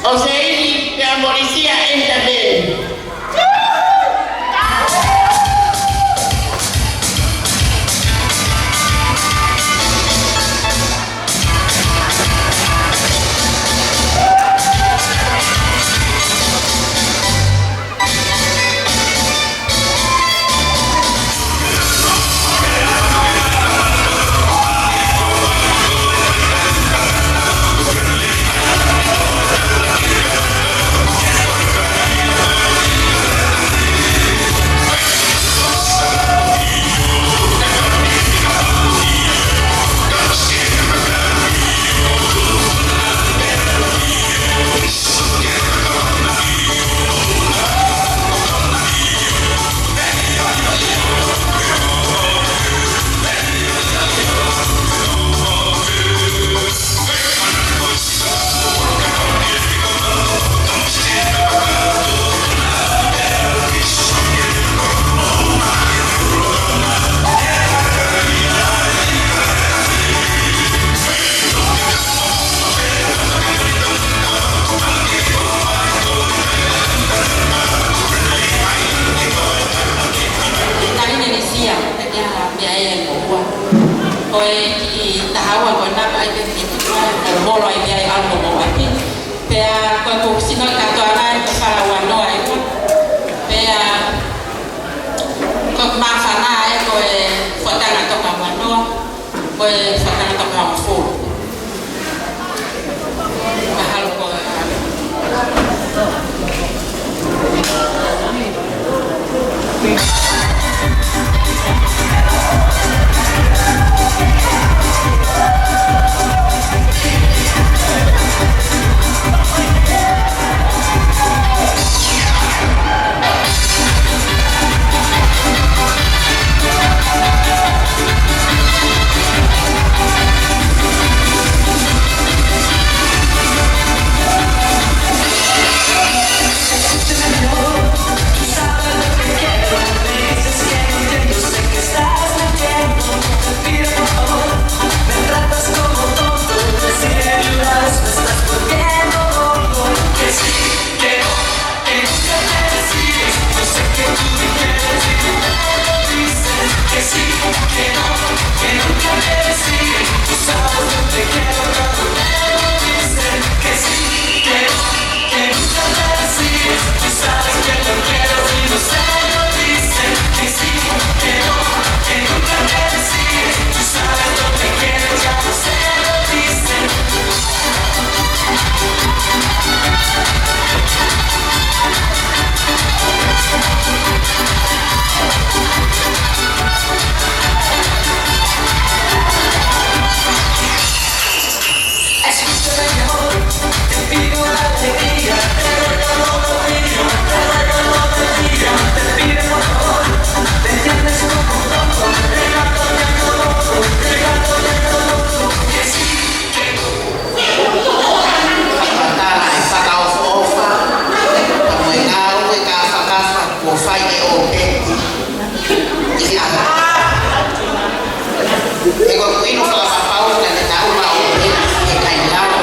o sei pe amorisia esta vez opeti. Iya. Ego kuino fala papau na na uma opeti e kailao.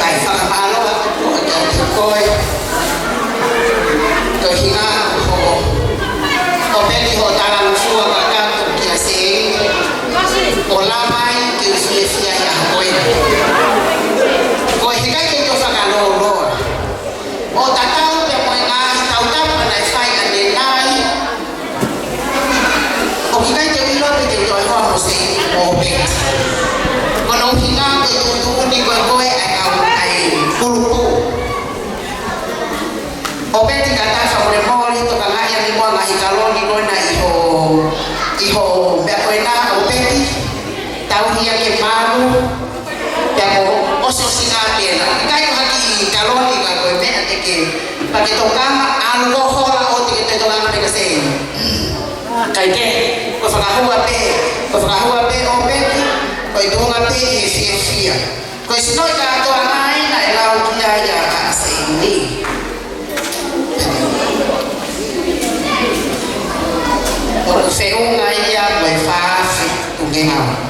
Kai fala malo ko koi. To hinga ho. Opeti ho tala mfua kaka kia sei. Ola mai ki usia ya koi. Koi hikai ke yo faka lo. O tatau te moenga tau tau na fai ane nai. O hikai te wilo te to ho mo sei o bet. Kono hinga ke tu ni ko koe ai ai kulupu. O bet ka ta sa mo mori to kala ya ni mo na hikaloni ko na iho be ko na o bet. Tau hia ke malu. Ya ko oso singa pena. Kai ko haki kaloni ka ko me ate ke pake tokama algo hola o te te tokama me kase. Kai ke ko fakahua pe o pe ko itonga pe e fia. Ko sino ka to anai na ela o kia ya ka se ni. Ko se unga ia ko fa tu ngena.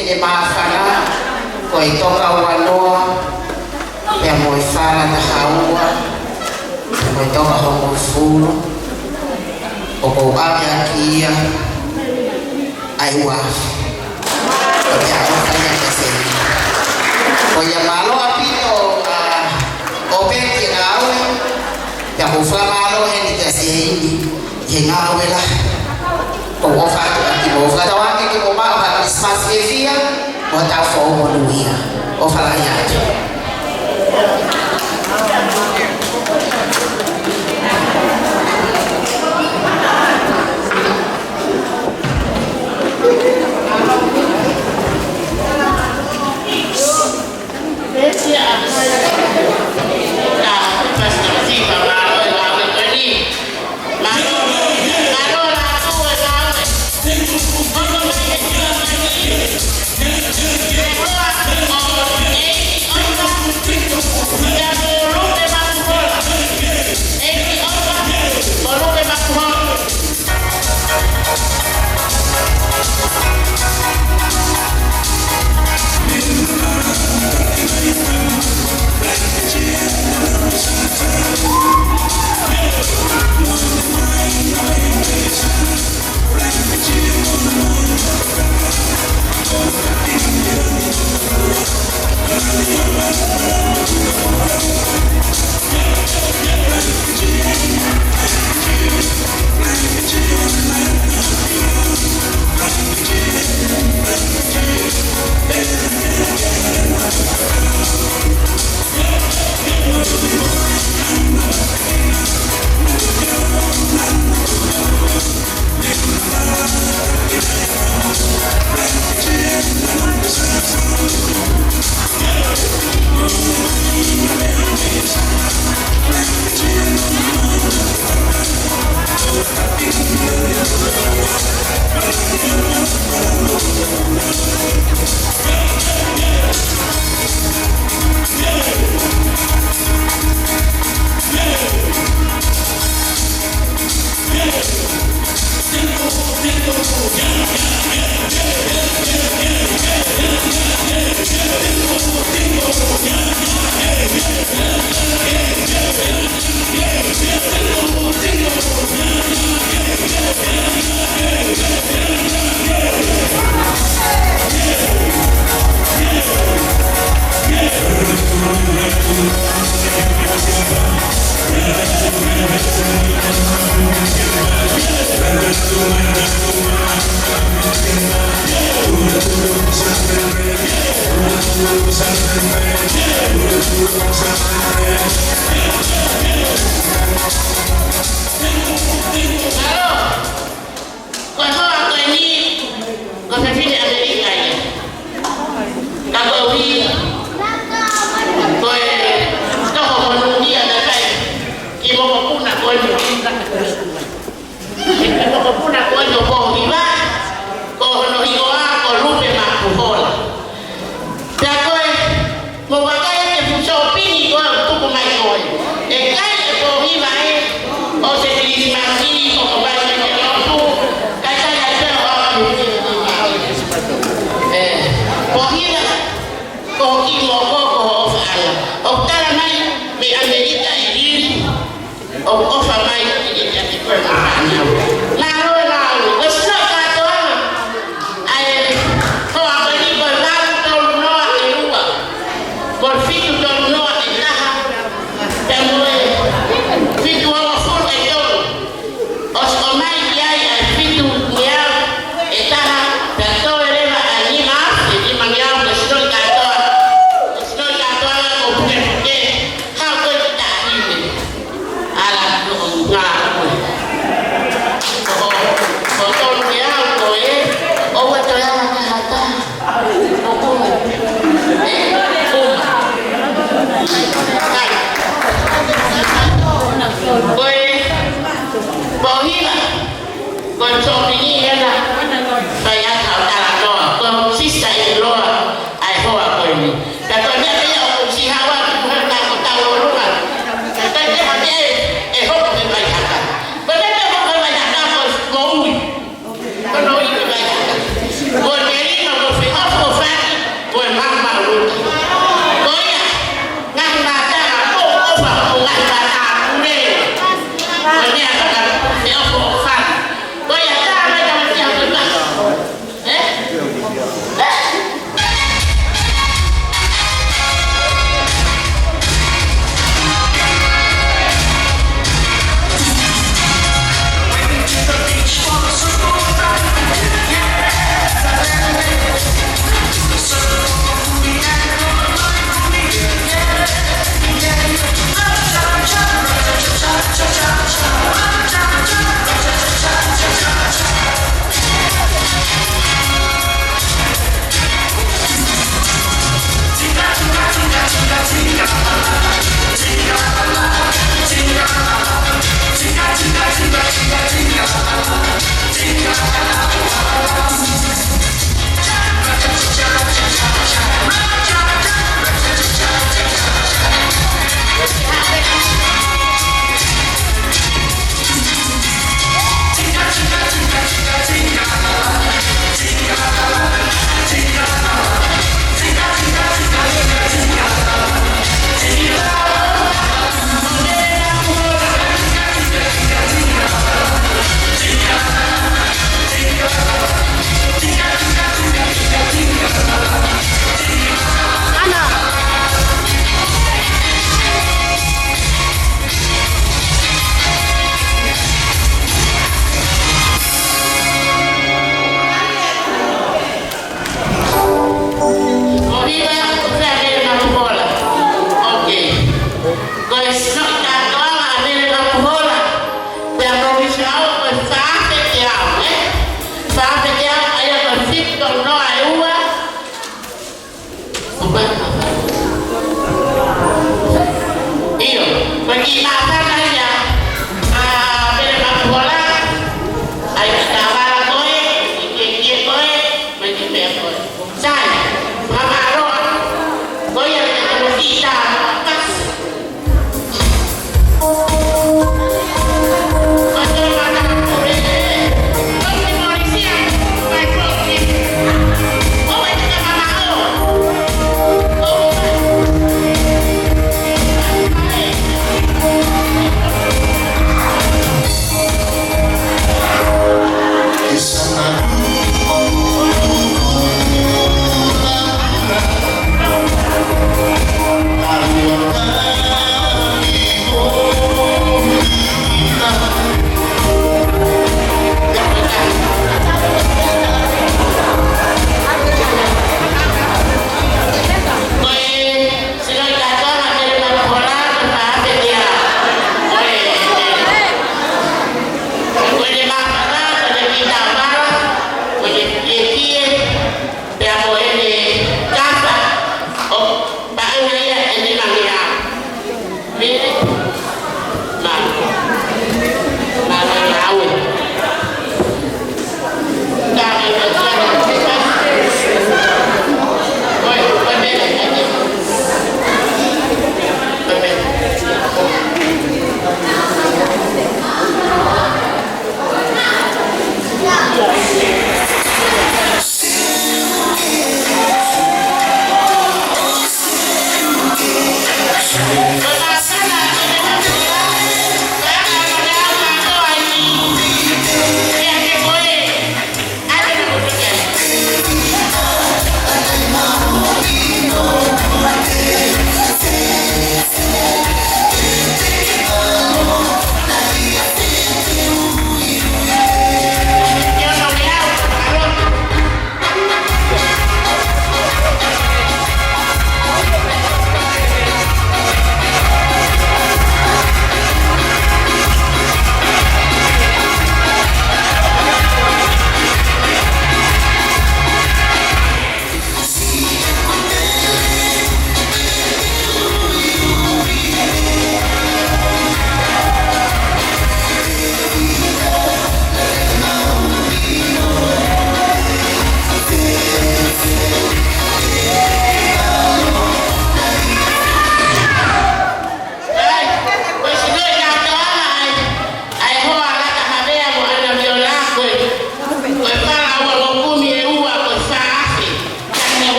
Ele mafana ko itoka wanoa ya moifana na haua ko itoka hongo fulu o ko abya kia aiwa ko ya mafanya kase ko ya malo apito opeti nawe ya kufua malo heni kase hindi yengawe la ko fatu atibofa tawake ko ba Christmas evia bota fogo no dia o falar yato Yeah.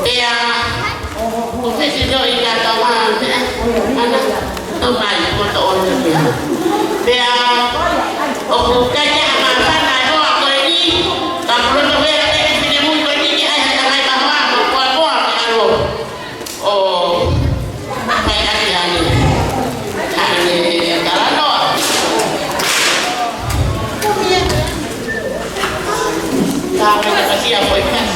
Pea, profesi do ika kawan, mana temai kota orang dia. Pea, kaya mana ho aku ini, kalau tu bela ini mungkin ini ayah tamai bahawa buat kalau, oh, baik hati kalau tak ada siapa ikan.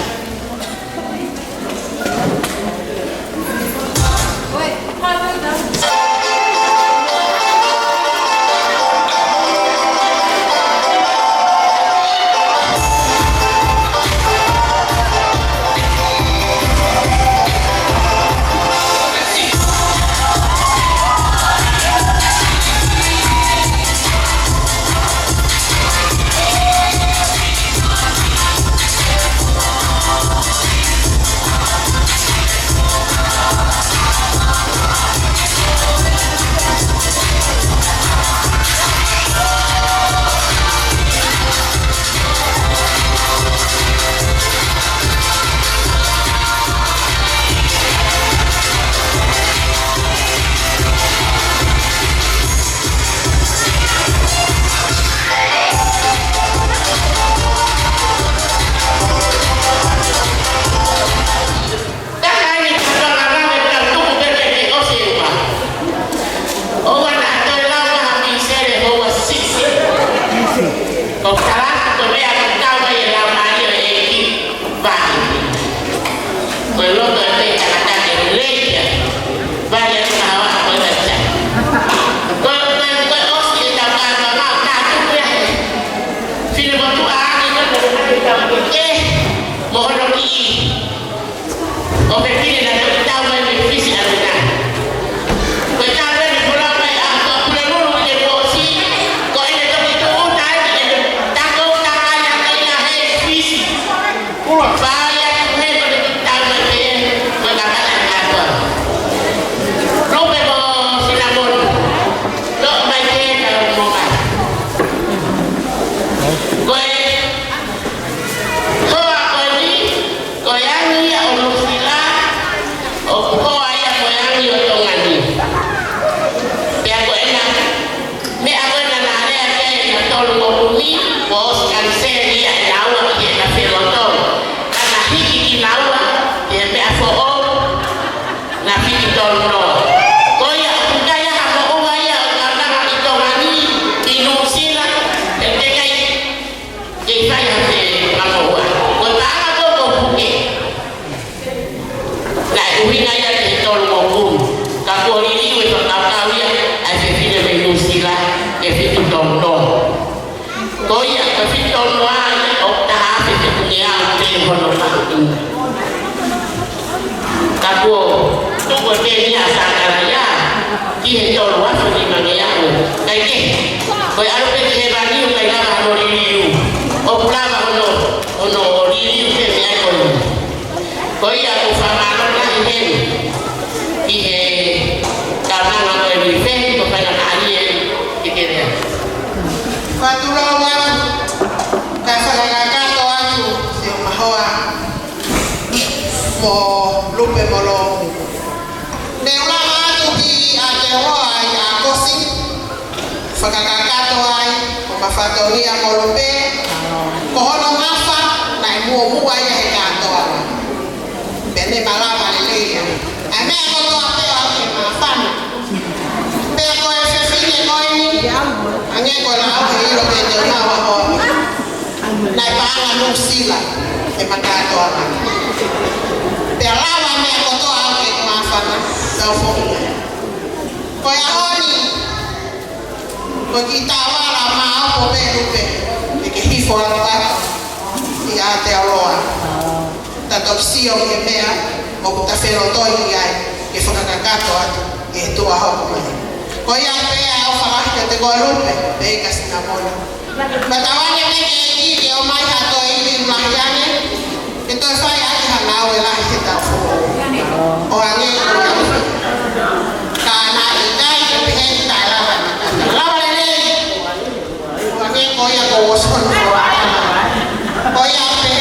Oya pe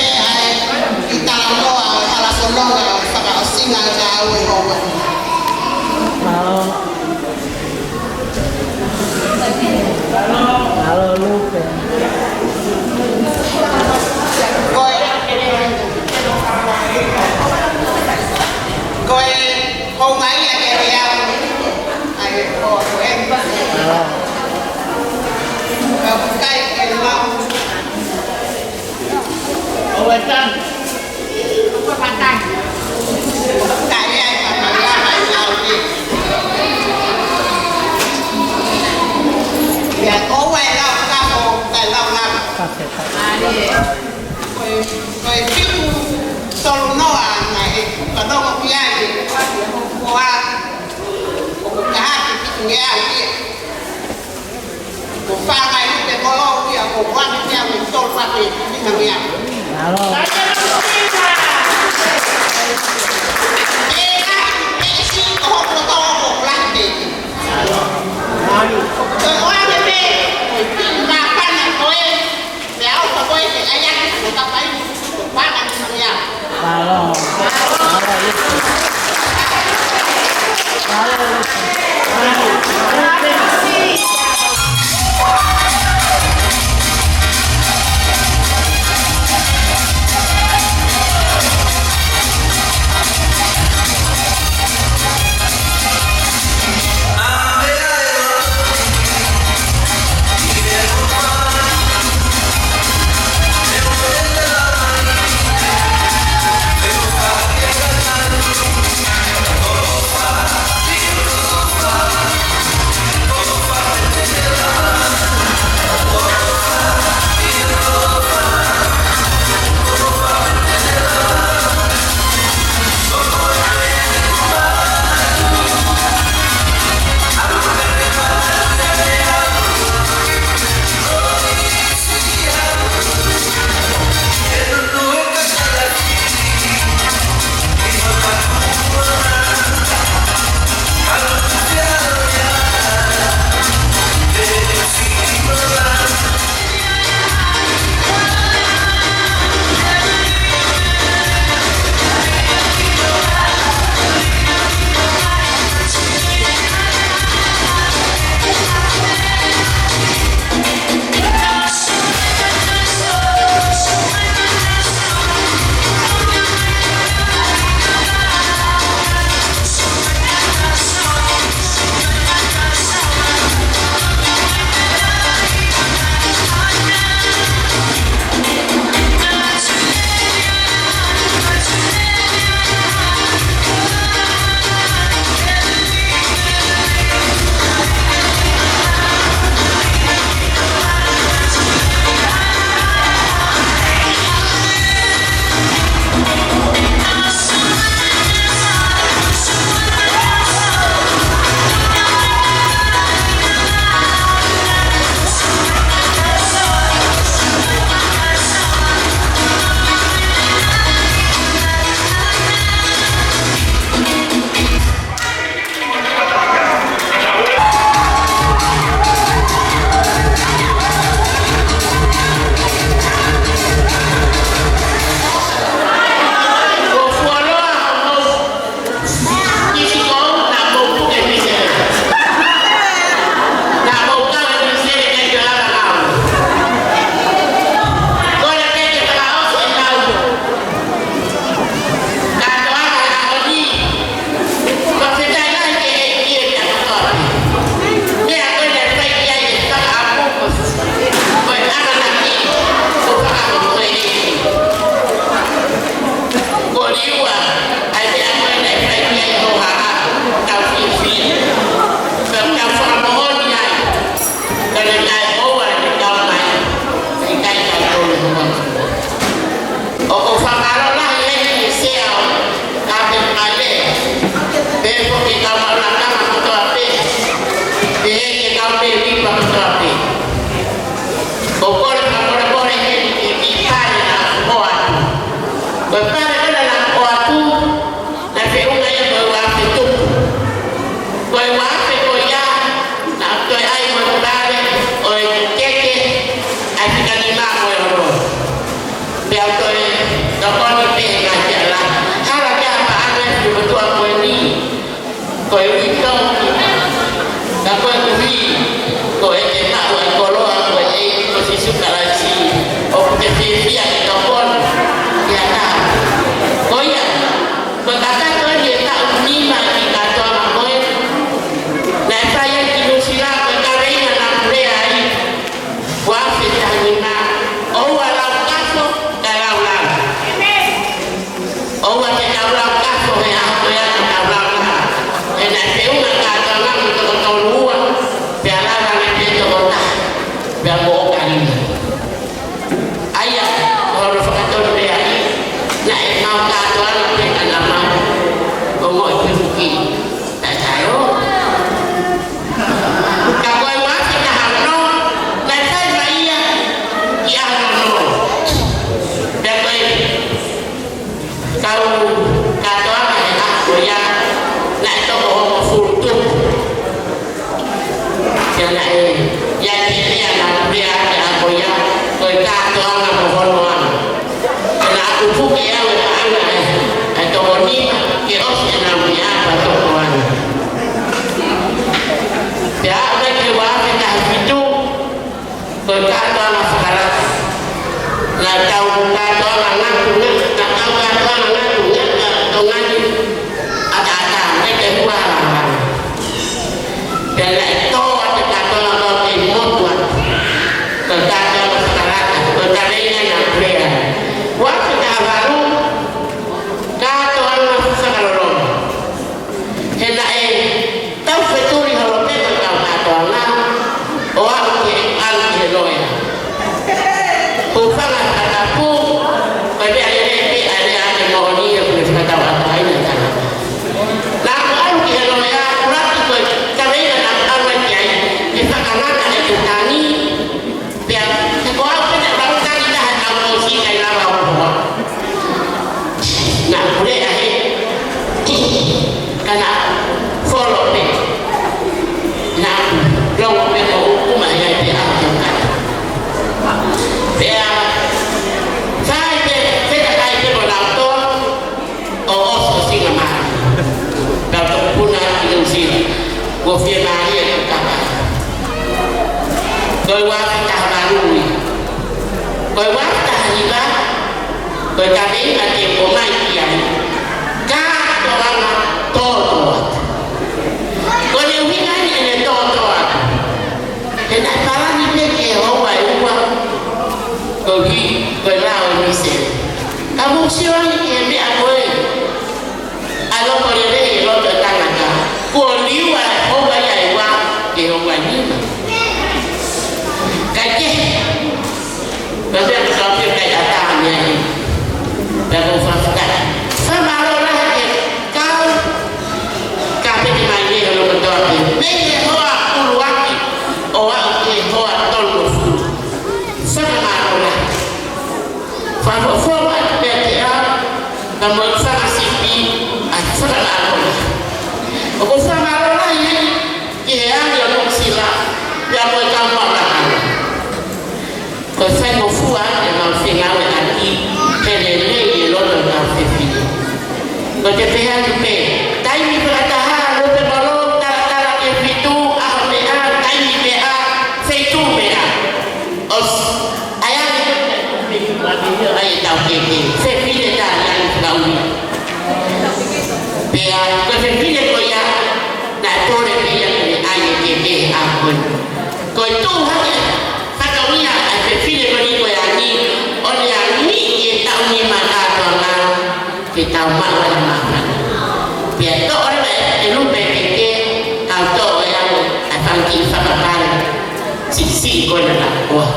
kita lalu ala solo nga ka awe ho. Halo Lupe. Coi hôm ấy là kẻ đeo ai có em cây cây long Ôi chân. cái này mà ra phải nào đi dạ cố quay long ca hồ cái long năm coi phim solo nó à này có đâu có bia gì qua cả hai cái nghe gì cũng pha này để có lo kia cũng quan đi theo mình tôn pha thì như thằng nhà Halo. Halo. Quay qua Gofia Maria ke kapal. Koi wa kita barui. Koi wa kita hiba. Koi kami ati omai kiai. Ka orang totoat. Koi yang hiba ni totoat. Hendak parah ni peke hawa uwa. Koi lau ni se. Kamu siapa ni ni aku? Alo kau ni lo tertanya kan? Kau liwa hawa ya iwa ke hawa ni. Kaje. Tapi aku sampai kayak datangnya ni. Baru fakta. Sama orang ni kau kape di mana ni lo betul ni. Ni hawa puluhan. Orang ni hawa tolong. Sama orang. Faham namun sama sipi asal Allah. Aku sama Allah ini yang sila yang bercampur tangan. Kau saya mufuan dengan singawe lagi kelele lo dengan sipi. Kau cepat cepat. Tapi beratahan lo berbaloi cara yang itu ahmea tapi mea seitu mea. Os ayat itu ayat tahu ini. Sipi dah Gaudi. Biar kefirman kau ya, nak tolong dia ni ayat ini akun. Kau tu hanya kata ni ayat kefirman kau ya ni orang yang ni kita ni mana orang kita mana mana. Biar tu orang yang lupa kita kau tu yang akan kita makan sisi kau nak wah.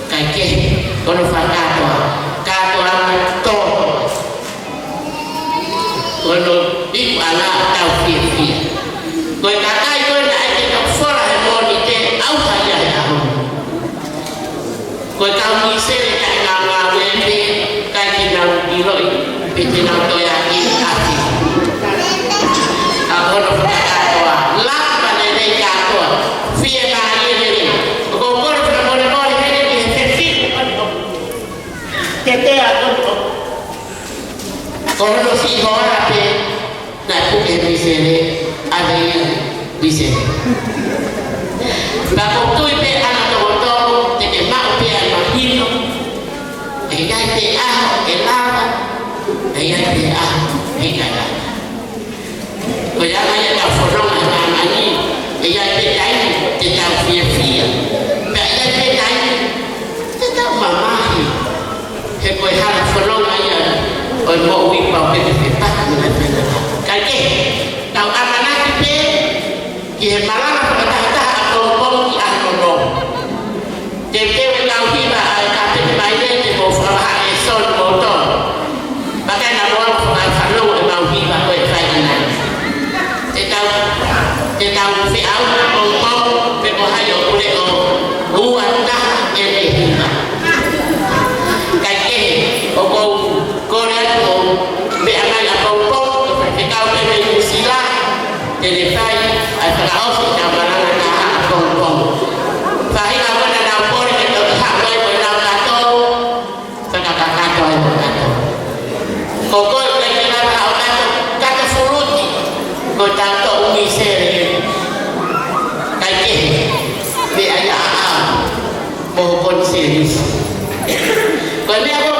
Kakek kau nak kata orang tu. Kalau ibu anak tahu dia, kau kata kau nak kita forah monite, awak saja tahu. Kau tahu misal nak ngamal ini, kaji nak diloi, peci nak toyaki hati. Aku nak kata lah pada mereka tu, firman ini, kau nak boleh ini efektif. Kita aku kalau si orang apa nak bukan bisere ada yang bisere. Bapak tu ibe anak tua tapi mak dia mahino. Ayah dia elava, ayah dia hingga. Kalau ayah tak forong anak ni, ayah dia lain tidak fia. Ayah dia lain tidak mamahi. Hekoi hal forong ayah. Oi mau wing bau ke tepat mana kaki tahu amanah kita ye malah kata atau bom di anom jadi kau tiba kata bayi ni mau farah esol motor bagai nama orang falu mau tiba kau faedah kita fi au bom pe ko hayo boleh buat dah ini kaki Korea tu, biarlah yang bau kita boleh sila, telefon, atau kita barang nak bau. Saya apa nak bau ni kita tak boleh nak kata, kita kata itu kata. Kau lagi nak kata fulut, kau tak tahu umi seri, kaji, biarlah mohon serius. Kau ni apa?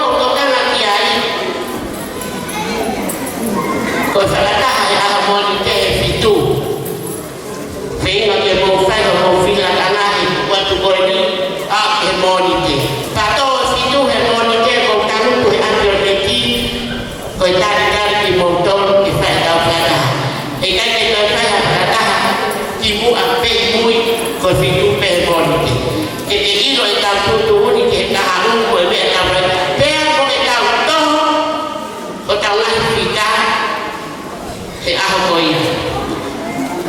Kau salah yang monite itu, sehingga dia mau filah tanah waktu kau ini monite. Patut itu monite kau tahu tu ambil lagi, kau cari di motor di file. Ikan kita kata ibu ambil ibu kau fitu monite. Jadi itu tahu tu ni kita harus boleh tahu. Biar boleh tahu kau tahu lah kita. Aku koi,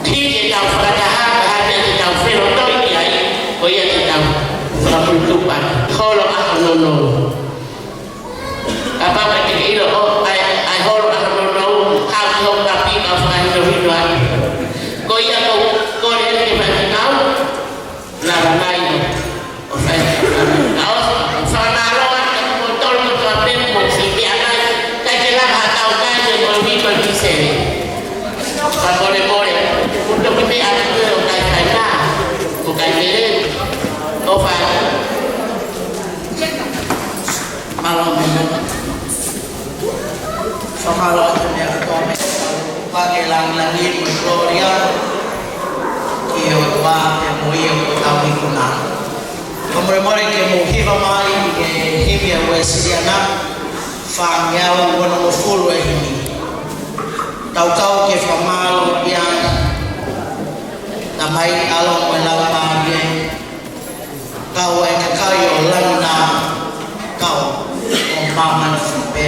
dia tahu peradahan, dia tahu fenomena ini ay, koi dia tahu peruntukan. Kalau aku nono, apa macam itu? Oh, I hold aku nono, aku tapi aku hidup. Koi aku dia macam kau, nak ramai, okay. Kau sama orang yang motor tu apa pun sih anak, kajilah tahu kan dia boleh pergi sini. Boleh, untuk whamalo te mea katoa me pake langi mo gloria ki o tua te moi o tau i kuna. Kamore more ke mo hiva mai ke himi a wesiriana whangiau wana mo fulu e himi. Tau ke whamalo iana na mai along mo lau maage kau e kakai o lana kau o maman fupe.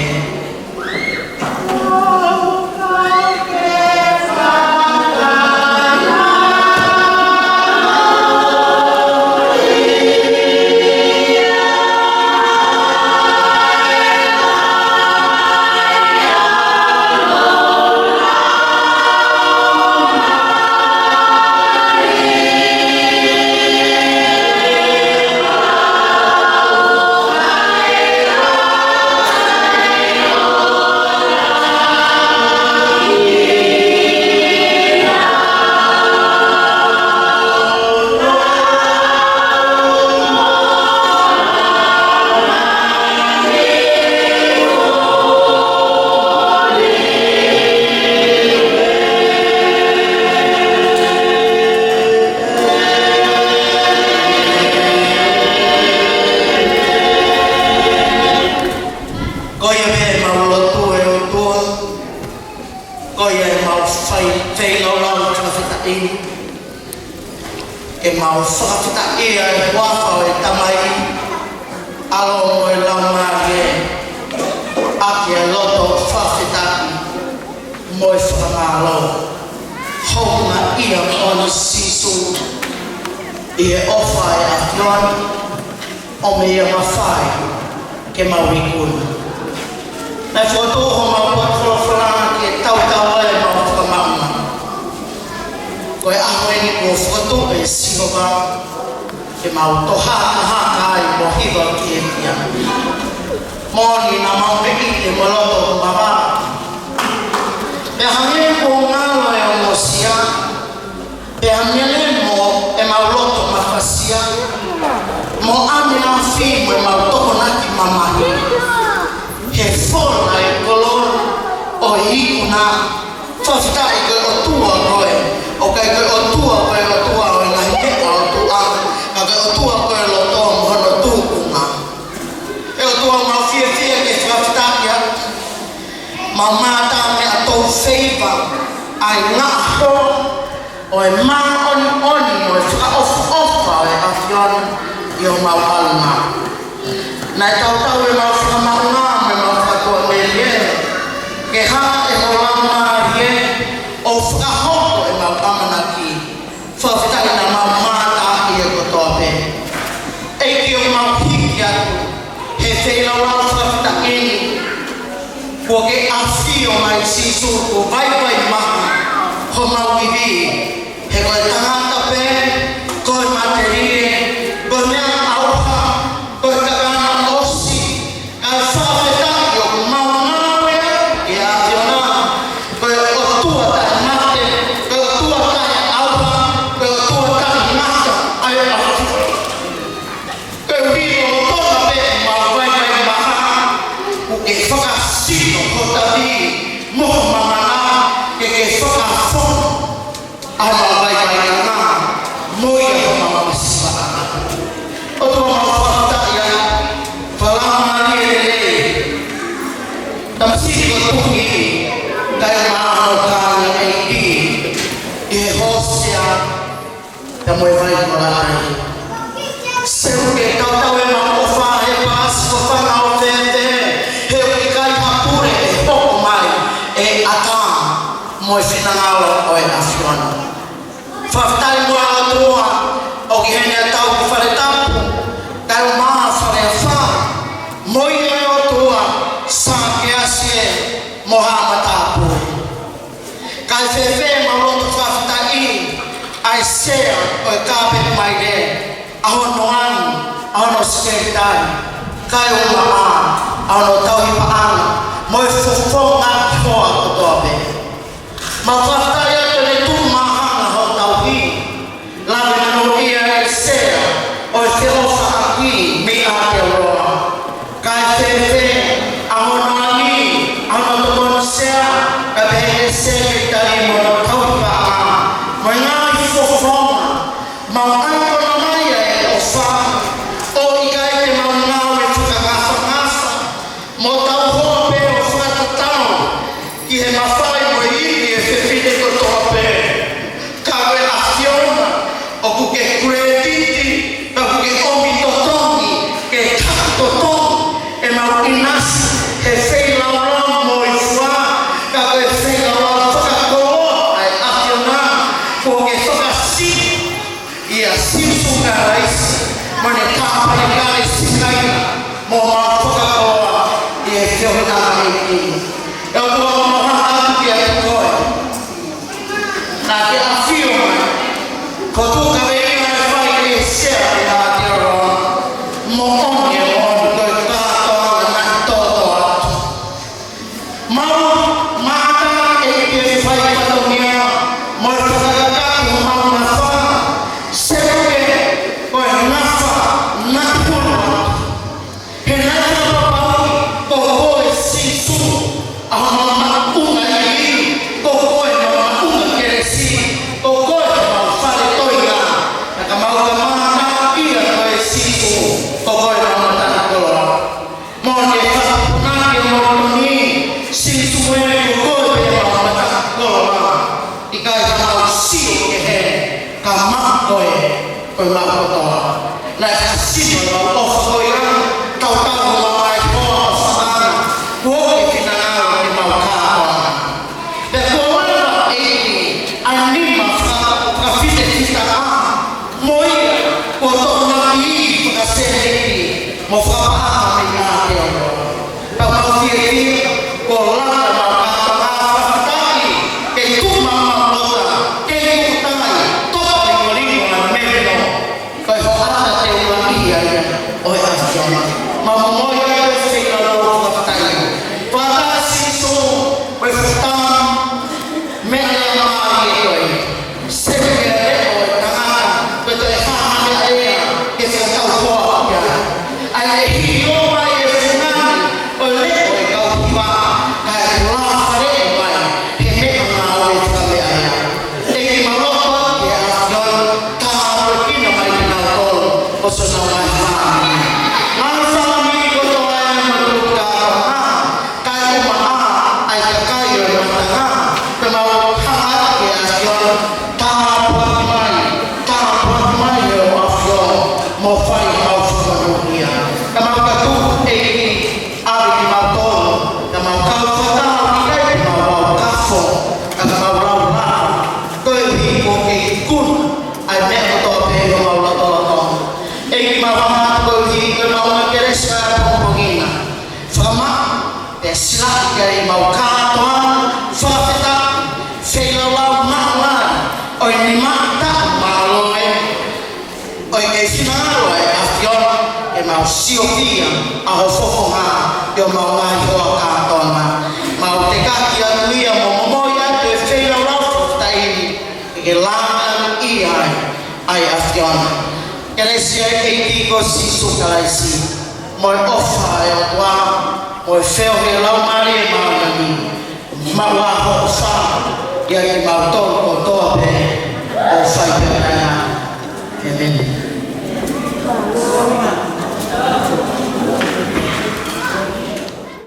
E mau whakawhita e ai wawhau e tamai alo moe laumage ake a loto whakawhita moe whakamalo haunga ia ona sisu i e ofai a kion o me ia mawhai ke mawikuna. Nai whatoho mau patwhawhana ke tau e mau whakamauna. Koe aho e ni ko whakatu e sihoga ke mau toha ai mo hiva ki e kia. Moni na mau me i te moloto mama. Me hange ko ngalo e o mosia. Me hange mo e mau loto mawhasia. Mo ame a fi mo e mau toko naki mamahi. He whona e kolor o hikuna. Whawhita i koe o tua koe. O kai koe o tua o ina hikeka o tua. Ka koe o tua koe lo toa mohono tūkunga. E o tua mau fia ke whawhitakia. Mau mātā me a tau wheiva ai ngā ho o e mā oni o e whakaofa o e awhiona i o mau alunga. Nai tau e mau whakamaunga me mau whakakoa me rie. Ke hā e ho lama rie o whakahoko e mau amanaki. Whawhitaki na mau mātā i e kotoa pe. Eiki o mau hiki atu. He whēlau rau whawhitaki ni. Kua ke awhi o mai sisu ko vai maha. Ho mau iwi. He koe tangata pe. Koe materie. Koe mea auha. Koe kakana osi. Kai whawhitaki o mau ngawe. I awhiona. Koe o tua tai mate. Koe o tua tai auha. Koe o tua tai mata. Ai awhi. Koe wino o toka pe. Mau vai maha. Ke whakasino ko tabi moho mamana ke whakafono ai mawai ngā moia ho mamamasiwa o tō mawhataia whalama rile tamasiko tuhi kai maho kāni eiki i he hosea te moe vai morai seu ke tautau e mamo wha he pasi ko whanga o tete e ata mo e whinangalo o e awhiona. Whawhitai mua o tua o ki hene a tau ki whare tapu kai o maa whare a wha moi e o tua sa ke asie mo hama tapu. Kai whewhe ma roto whawhitai ai sea o e kāpet mai re ahono anu, ahono skeitai kai o maa, ahono tauhi paanu mo e whawhonga hoa o toa pe. Ma whawhitai atu ne tū mahanga ho tauhi. Lawe nano ia e sea o e whiofa aki mi a te roa. Kai whewhe ahono ani, ahono tokono sea sere tari mo tau pa mo ngai fofoma ma ana ko mai e o fa o ikai te ma ngau e tuka ngasa mo tau ho pe o fa tau ki he ma fai mo i e fefite ko to pe ka we afiona o ku ke crediti ka ku ke omi to tongi ke to tongi e ma inasi he fei la mo i fua ka we fei la fa ko ai afiona ko ke fa si e assim sugarais mane tapa e kai sikai mo ma fa ko e fe o na ni eu tô morrendo de agora na que afio ko tu ka ve ni fa crescer na terra mo onde o do ta na todo mata e que fai patonia mo fa ka mo na fa sempre o na fa na pula e na pa o si su a ma una ali o ma una que si o ma fare toia na ma mata ia ko si su o ma mata ko mo ne fa na ke mo ni si su e ko ma mata ko i ka ma si ke he ka ma ko e ma ko to la si no o ko ia ka ka ma ai ko fa ko ke na ke ma ka de ko e anima fa ka fite fita moi ko to na i ka se mo fa pa me na ke ka ma fi ko la ma ka ta ke tu ma ma ke tu ta to ko ri ko na me no ko ho ata te una ia o a jama ma mo ya se ka lo ka ta pa ta si so ko sta me na ma ye ko se ke o ta ko te ha ma ya ke se ka ko ya ai hi yo ma ye na o le ko ka pa ka la fare mai ke me na o ka me ya te ki ma lo pa ya yo ta ro ki na mai na ko o so na mai ma sa mi ko to ai ma to ka ka ma ai ka ka yo na ta ka ma ha ke a yo ta mai yo afro mo fai au fa no dia ka ma ka tu e a ki ma to ka ma ka fa ta ki ka ma ka fo ka ma ra na ko hi ko ke kun ai me to pe no ma la to e ki ma ma ko hi ko ma ma ke sa ko ngina fa ma pe sila ke ma ka to fa ta fe la ma ma o ni ma ta ma lo oi e sinaro e afiona e ma sio via a ho fofo ha yo ma wa ho ka tona ma o te ka ki anu ia mo ya te feila la fo tai e la i ai afiona e le sia e ti ko si su ka si mo ofa e wa o feo e la mari ma ni ma wa ho fa ya ki ma to ko to pe o fa pe na amen.